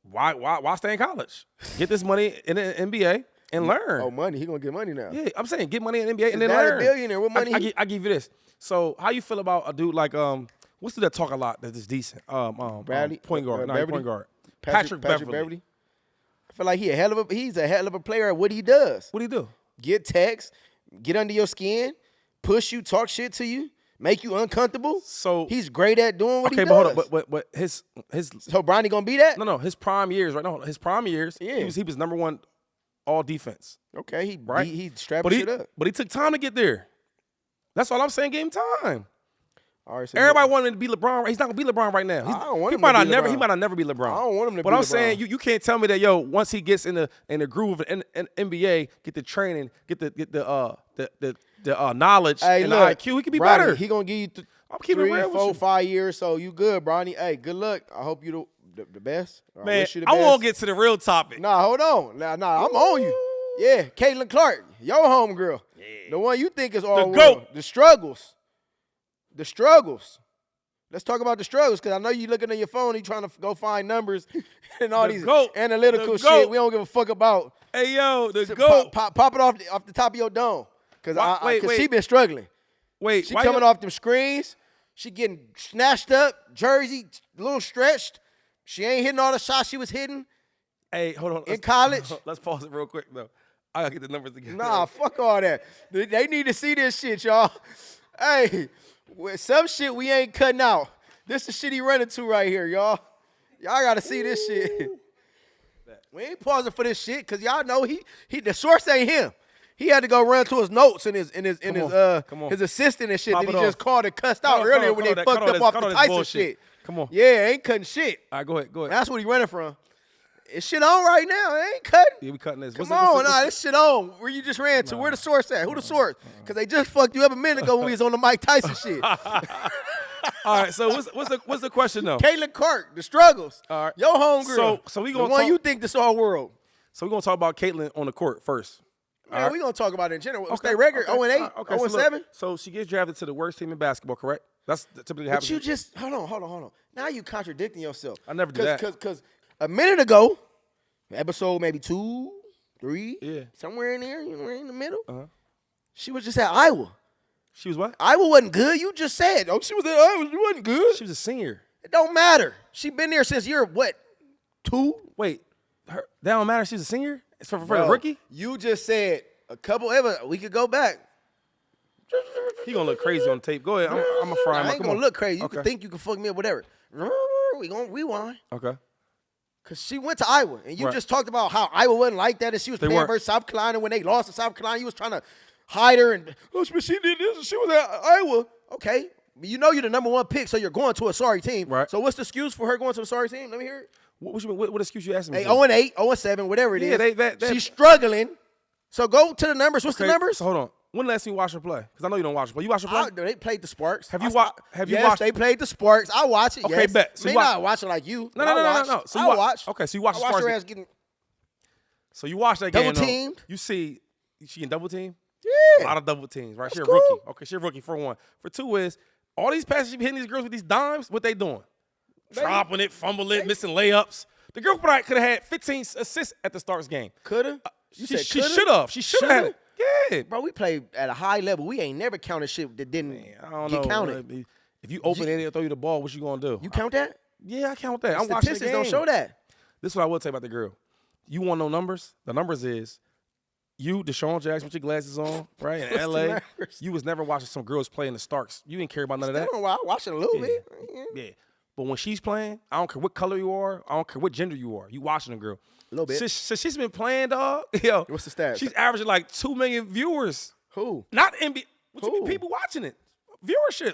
Why stay in college? Get this money in the NBA and learn. Oh, money. He gonna get money now. Yeah, I'm saying get money in the NBA and then Dad a learn. billionaire. What money I give you this. So how you feel about a dude like what's the that talk a lot that is decent? Bradley, point guard, Beverly? point guard. Patrick Beverly. I feel like he's a hell of a player at what he does. What do you do? Get text, get under your skin, push you, talk shit to you, make you uncomfortable. So he's great at doing what he does. Okay, but hold on. But his so Bronny gonna be that? No, his prime years, right? No, his prime years. Yeah. He was number 1 all defense. Okay, he But shit up. But he took time to get there. That's all I'm saying. Game time. All right, so Everybody wanted him to be LeBron. He's not gonna be LeBron right now. I don't want he him might to not be never. LeBron. He might not never be LeBron. I don't want him to But be I'm LeBron. saying you can't tell me that once he gets in the groove of NBA, get the training, get the knowledge and the IQ, he can be Bronny, better. He gonna give you I'm keeping it 3, real with 4, you. 5 years. So you good, Bronny. Hey, good luck. I hope you the best. I Man, wish you the I best. won't get to the real topic. Nah, hold on. Nah, I'm on you. Yeah, Caitlin Clark, your homegirl. Yeah. The one you think is all The world. GOAT. The struggles. The struggles. Let's talk about the struggles, because I know you looking at your phone, you trying to go find numbers and all The these GOAT. analytical The shit GOAT. we don't give a fuck about. Hey yo, the So GOAT. Pop it off the top of your dome. Because Wait. she been struggling. Wait, She why coming you- off them screens. She getting snatched up, jersey, a little stretched. She ain't hitting all the shots she was hitting Hey, hold on. in college. Let's pause it real quick though. I gotta get the numbers together. Nah, fuck all that. They need to see this shit, y'all. Hey, with some shit we ain't cutting out. This the shit he running to right here, y'all. Y'all gotta see this shit. We ain't pausing for this shit, cause y'all know he the source ain't him. He had to go run to his notes and his Come on. his assistant and shit Pop that it he just off. called and cussed Cut out on, earlier cut on, when cut they on fucked that- up off cut the on this Tyson bullshit. shit. Come on. Yeah, ain't cutting shit. All right, go ahead. That's what he running from. It's shit on right now. It ain't cutting. Yeah, we cutting this. Come on, this shit on. Where you just ran to? Where the source at? Who the source? Because they just fucked you up a minute ago when we was on the Mike Tyson shit. All right, so what's the question though? Caitlin Clark, the struggles. All right. Your homegirl. So we the gonna one talk- you think this all world. So we're gonna talk about Caitlin on the court first. Man, All right. we gonna talk about it in general. What's their record? 0-8? Okay, 0-7? So she gets drafted to the worst team in basketball, correct? That's typically But happens. you just hold on. Now you contradicting yourself. I never do that. Because a minute ago, episode maybe 2, 3, Yeah. somewhere in there, in the middle. Uh-huh. She was just at Iowa. She was what? Iowa wasn't good. You just said, she was at Iowa. She wasn't good. She was a senior. It don't matter. She been there since year what? 2? Wait, that don't matter. She's a senior. It's for the rookie? You just said a couple we could go back. He gonna look crazy on tape. Go ahead. I'm gonna fry him up. I ain't gonna look crazy. You can think you can fuck me up, whatever. We gonna rewind. Okay. Cause she went to Iowa, and you just talked about how Iowa wasn't like that, and she was playing versus South Carolina when they lost to South Carolina. You was trying to hide her, and she did this, and she was at Iowa. Okay, you know you're the number 1 pick, so you're going to a sorry team. Right. So what's the excuse for her going to a sorry team? Let me hear it. What excuse you asking me? Hey, 0-8, 0-7, whatever it is. Yeah, she's struggling. So go to the numbers. What's the numbers? So hold on. When last time you watched her play? Because I know you don't watch her play. You watch her play? They played the Sparks. Have you watched? Yes, they played the Sparks. I watch it. Okay, yes. bet. So May not watch it like you. No. So I watch. Okay, so you watch the I watch Sparks. her ass getting So you watch that game. double teamed. You see, she in double team. Yeah. A lot of double teams, right? She's a cool. rookie. Okay, she's a rookie for 1. For 2 is all these passes she be hitting these girls with these dimes. What they doing? Dropping it, fumbling, missing layups. The girl probably could have had 15 assists at the Starks game. Coulda. She should have. She should have had it. Yeah. Bro, we played at a high level. We ain't never counted shit that didn't I don't get know. counted. If you open it and throw you the ball, what you gonna do? You count that? Yeah, I count that. I'm watching the Statistics game. don't show that. This is what I will tell you about the girl. You want no numbers? The numbers is you, DeSean Jackson, with your glasses on, right? In LA, you was never watching some girls play in the Starks. You didn't care about none of that. I watch it a little bit. Yeah. But when she's playing, I don't care what color you are. I don't care what gender you are. You watching the girl. A little bit. So she's been playing, dog. Yo, What's the stats? She's averaging like 2 million viewers. Who? Not NBA. What you mean Who? people watching it? Viewership.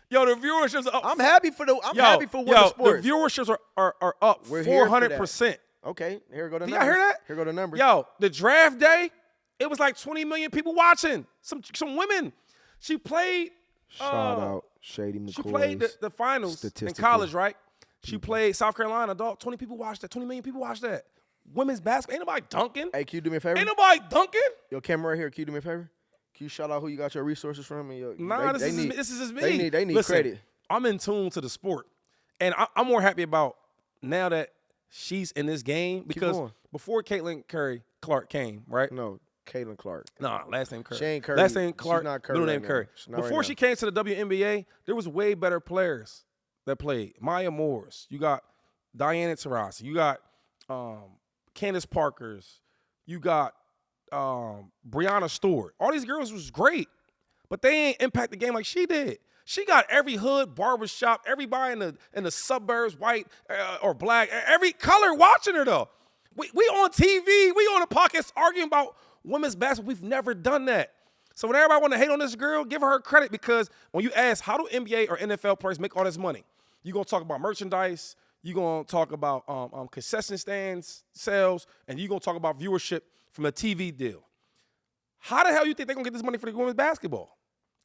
Yo, the viewerships are up. I'm happy for happy for women's sports. The viewerships are up 400%. Okay, here go the numbers. Y'all hear that? Here go the numbers. Yo, the draft day, it was like 20 million people watching. Some women. She played. Shout out Shady McCoy. She played the finals in college, right? She played South Carolina, dog. 20 people watched that. 20 million people watched that. Women's basketball. Ain't nobody dunking. Hey, can you do me a favor? Ain't nobody dunking. Yo, camera right here. Can you do me a favor? Can you shout out who you got your resources from? And This is me. They need Listen, credit. I'm in tune to the sport. And I'm more happy about now that she's in this game because before Caitlin Clark came, right? No, Caitlin Clark. No, last name Curry. She ain't Curry. Last name Clark, She's not Curry middle right name now. Curry. She's not Before right she now. came to the WNBA, there was way better players that played. Maya Morris. You got Diana Taurasi. You got Candace Parkers. You got Brianna Stewart. All these girls was great, but they ain't impact the game like she did. She got every hood, barbershop, everybody in the suburbs, white or black, every color watching her though. We on TV, we on a podcast arguing about women's basketball. We've never done that. So when everybody want to hate on this girl, give her credit because when you ask how do NBA or NFL players make all this money, you're going to talk about merchandise, you're going to talk about concession stands, sales, and you're going to talk about viewership from a TV deal. How the hell you think they're going to get this money for the women's basketball?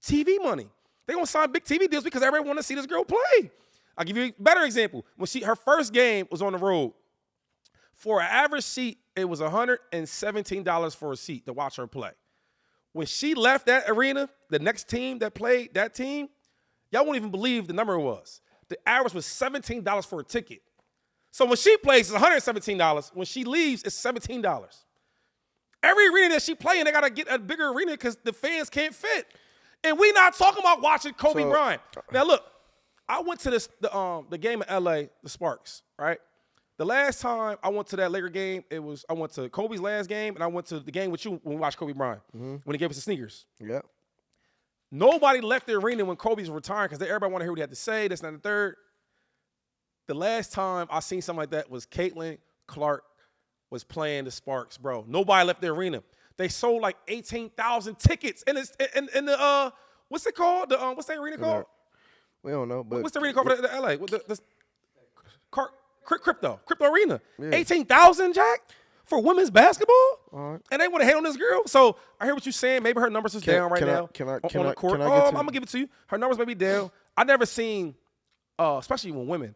TV money. They're going to sign big TV deals because everybody want to see this girl play. I'll give you a better example. When her first game was on the road, for an average seat, it was $117 for a seat to watch her play. When she left that arena, the next team that played that team, y'all won't even believe the number it was. The average was $17 for a ticket. So when she plays, it's $117. When she leaves, it's $17. Every arena that she playing, they got to get a bigger arena because the fans can't fit. And we not talking about watching Kobe Bryant. Now, look, I went to the game in L.A., the Sparks, right? The last time I went to that Laker game, I went to Kobe's last game, and I went to the game with you when we watched Kobe Bryant, when he gave us the sneakers. Yeah. Nobody left the arena when Kobe's retiring because everybody want to hear what he had to say, this, and the third. The last time I seen something like that was Caitlin Clark was playing the Sparks, bro. Nobody left the arena. They sold like 18,000 tickets in the what's it called? What's that arena called? We don't know, but what's the arena called for the LA? Crypto Arena. Yeah. 18,000, Djacc, for women's basketball? All right. And they want to hate on this girl? So I hear what you're saying. Maybe her numbers is down right now. Can I on the get court. to I'm going to give it to you. Her numbers may be down. I never seen, especially when women,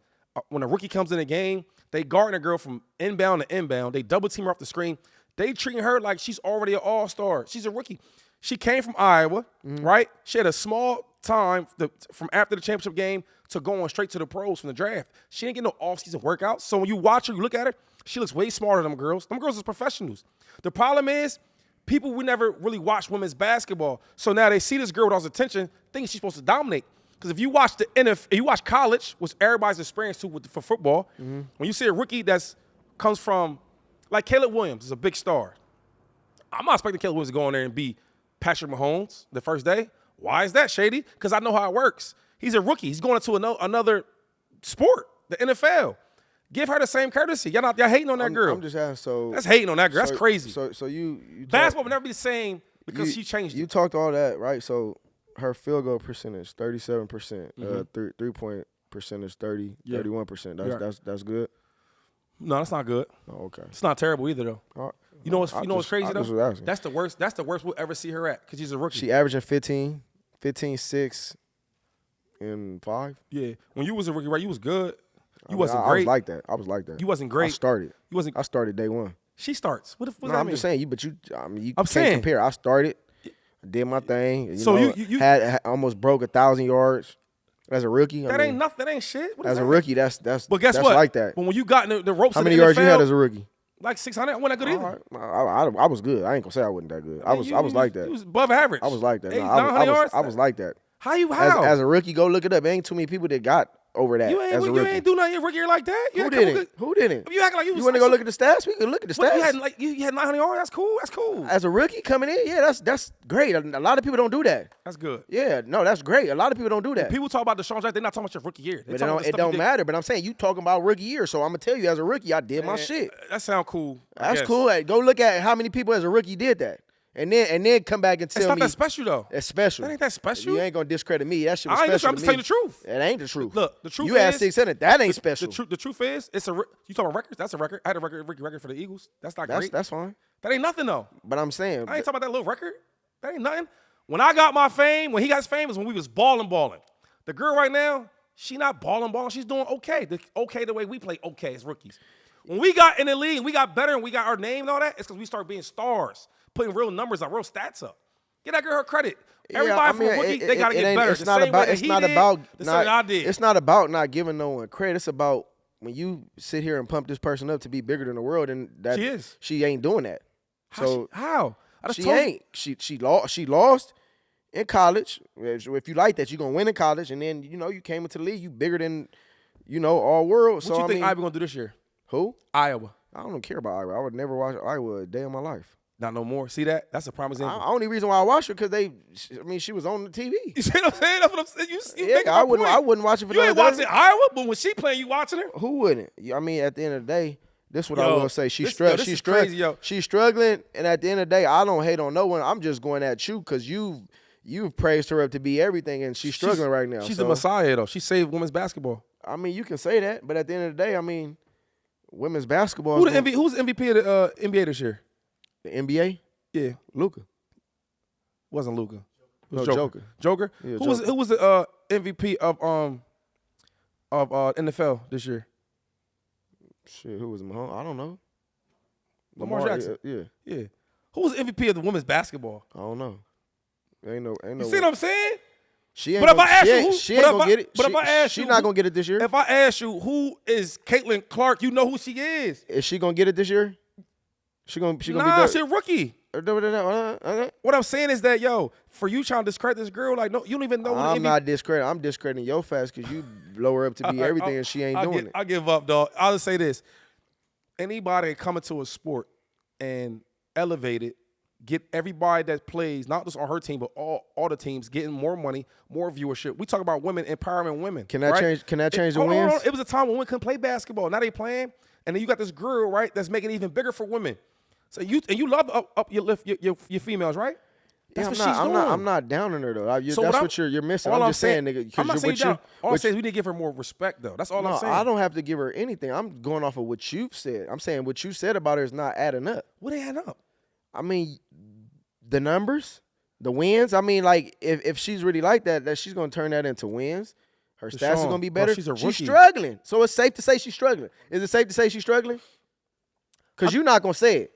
when a rookie comes in a game, they guarding a girl from inbound to inbound. They double team her off the screen. They treating her like she's already an all-star. She's a rookie. She came from Iowa, right? She had a small time from after the championship game to going straight to the pros from the draft. She didn't get no off-season workouts. So when you watch her, you look at her, she looks way smarter than them girls. Them girls are professionals. The problem is people we never really watch women's basketball. So now they see this girl with all this attention, thinking she's supposed to dominate. Because if you watch the NFL, if you watch college, which everybody's experienced to for football, when you see a rookie comes from like Caleb Williams is a big star. I'm not expecting Caleb Williams to go in there and be Patrick Mahomes the first day. Why is that, Shady? Because I know how it works. He's a rookie. He's going into another sport, the NFL. Give her the same courtesy. Y'all hating on that girl. I'm just asking. So that's hating on that girl. That's crazy. So you basketball will never be the same because she changed it. You talked all that, right? So her field goal percentage 37%, 3-point percentage 31%. That's good. No, that's not good. Oh, okay. It's not terrible either though. You know what's crazy though? That's the worst. That's the worst we'll ever see her at because she's a rookie. She averaging 15, 6, and 5. Yeah. When you was a rookie, right? You was good. You wasn't great. I was like that. You wasn't great. I started day one. She starts. What that I'm mean? just saying. You can't compare. I started, did my thing. You had almost broke 1,000 yards as a rookie. That ain't nothing. That ain't shit. As a rookie, that's. But guess what? Like that. But when you got in the ropes, how many yards you had as a rookie? Like 600. I wasn't that good either. I was good. I ain't gonna say I wasn't that good. I was like that. You was above average. I was like that. 900 yards. I was like that. How? As a rookie, go look it up. Ain't too many people that got over that as a rookie. You ain't do nothing rookie year like that. Who didn't? You acting like you was. You want to go look at the stats? We can look at the stats. You had 900 yards. That's cool. That's cool. As a rookie coming in, yeah, that's great. A lot of people don't do that. That's good. Yeah, no, that's great. A lot of people don't do that. When people talk about DeSean Jackson, they're not talking about your rookie year. But it don't matter. But I'm saying you talking about rookie year, so I'm gonna tell you as a rookie, I did my shit. That sound cool. That's cool. Hey, go look at how many people as a rookie did that. And then come back and tell me. It's not that special, though. It's special. That ain't that special. You ain't going to discredit me. That shit was special I'm just telling you the truth. It ain't the truth. Look, the truth is. You had 600. That ain't special. The truth is, you talking about records? That's a record. I had a record for the Eagles. That's not great. That's fine. That ain't nothing, though. But I'm saying. I ain't talking about that little record. That ain't nothing. When I got my fame, when he got his fame, is when we was balling. The girl right now, she not balling. She's doing okay. The way we play okay as rookies. When we got in the league and we got better and we got our name and all that, it's because we started being stars, putting real numbers up, real stats up. Get that girl her credit. Everybody from rookie, they got to get better. It's not about not giving no one credit. It's about when you sit here and pump this person up to be bigger than the world, and that she ain't doing that. How? She ain't. She lost in college. If you like that, you're gonna win in college, and then you came into the league, you bigger than all world. What you think Iowa gonna do this year? Who? Iowa. I don't care about Iowa. I would never watch Iowa a day in my life. Not no more. See that? That's a prime example. The only reason why I watched her because she was on the TV. You see what I'm saying? That's what I'm saying. I wouldn't watch it for you ain't watching Iowa, but when she playing, you watching her? Who wouldn't? I mean, at the end of the day, this is what I will say. She's struggling. She's struggling, and at the end of the day, I don't hate on no one. I'm just going at you because you've praised her up to be everything, and she's struggling right now. She's a messiah, though. She saved women's basketball. I mean, you can say that, but at the end of the day, I mean, women's basketball. Who's MVP of the NBA this year? The NBA? Yeah, Luka. Wasn't Luka. It was Joker. Joker? Yeah, who was the MVP of NFL this year? Shit, who was Mahomes? I don't know. Lamar Jackson. Yeah. Who was the MVP of the women's basketball? I don't know. Ain't no. You see what I'm saying? She ain't gonna get it. But if I ask you, she's not gonna get it this year. If I ask you who is Caitlin Clark, you know who she is. Is she gonna get it this year? She gonna be she a rookie. What I'm saying is that, for you trying to discredit this girl, like, no, you don't even know. I'm not discrediting. I'm discrediting your fast because you blow her up to be everything and she ain't doing it. I give up, dog. I'll just say this: anybody coming to a sport and elevate it, get everybody that plays, not just on her team, but all the teams, getting more money, more viewership. We talk about women empowering women. Can that change? Can that change the wins? It was a time when women couldn't play basketball. Now they playing, and then you got this girl, right, that's making it even bigger for women. So you love up your females, right? That's what she's doing. I'm not downing her though. That's what you're missing. I'm just saying, nigga. I'm not saying down. All I'm saying is we need to give her more respect, though. That's all I'm saying. I don't have to give her anything. I'm going off of what you've said. I'm saying what you said about her is not adding up. What ain't adding up? I mean, the numbers, the wins. I mean, like if she's really like that she's gonna turn that into wins. Her stats are gonna be better. She's a rookie. She's struggling. So it's safe to say she's struggling. Is it safe to say she's struggling? Because you're not gonna say it.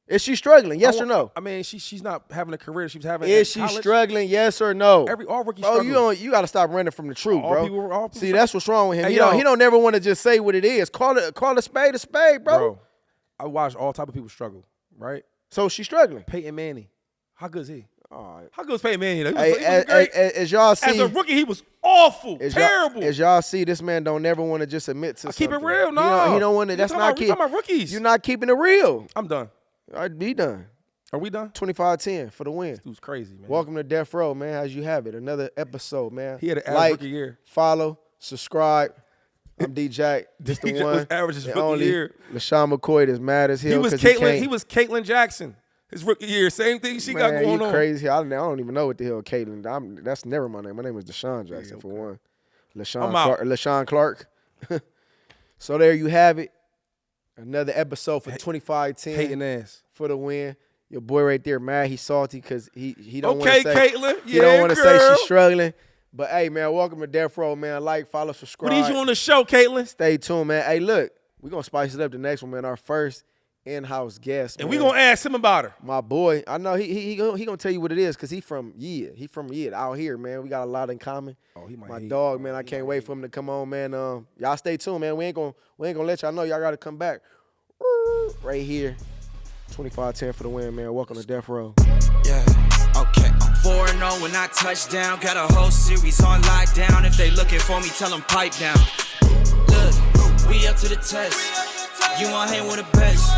Is she struggling? Yes or no? I mean, she's not having a career she was having. Is she struggling? Yes or no? All rookies struggle. You got to stop running from the truth, bro. All See, that's what's wrong with him. He don't never want to just say what it is. Call a spade, bro. I watch all type of people struggle, right? So she's struggling. Peyton Manning, how good is he? All right. How good is Peyton Manning? As y'all see, as a rookie, he was awful, terrible. As y'all see, this man don't never want to just admit to something. Keep it real, no. He don't want to. That's not keep. Talking about rookies. You're not keeping it real. I'm done. I'd be done. Are we done? 25-10 for the win. This dude's crazy, man. Welcome to Death Row, man. As you have it, another episode, man. He had an average rookie year. Follow, subscribe. I'm Djacc. This the Djacc one. was average his and rookie only year. LaShawn McCoy is mad as hell. He was Caitlin Jackson. His rookie year, same thing she got going on. Crazy. I don't even know what the hell Caitlin. That's never my name. My name is DeSean Jackson for one. LaShawn Clark. So there you have it. Another episode for 25-10. Hating ass for the win. Your boy right there, mad. He's salty because he don't want to say. Caitlin. He don't want to say she's struggling. But hey, man, welcome to Death Row, man. Like, follow, subscribe. What did you on the show, Caitlin? Stay tuned, man. Hey, look, we're gonna spice it up the next one, man. Our first in-house guest, and man. we gonna ask him about her. My boy, I know he gonna tell you what it is because he from out here, man. We got a lot in common. Oh, he might. My dog, man. I can't wait for him to come on, man. Y'all stay tuned, man. We ain't gonna let y'all know. Y'all gotta come back right here. 25-10 for the win, man. Welcome to Death Row. Yeah, okay. I'm 4-0 when I touch down. Got a whole series on lockdown. If they looking for me, tell them pipe down. Look, we up to the test. You want hang with the best.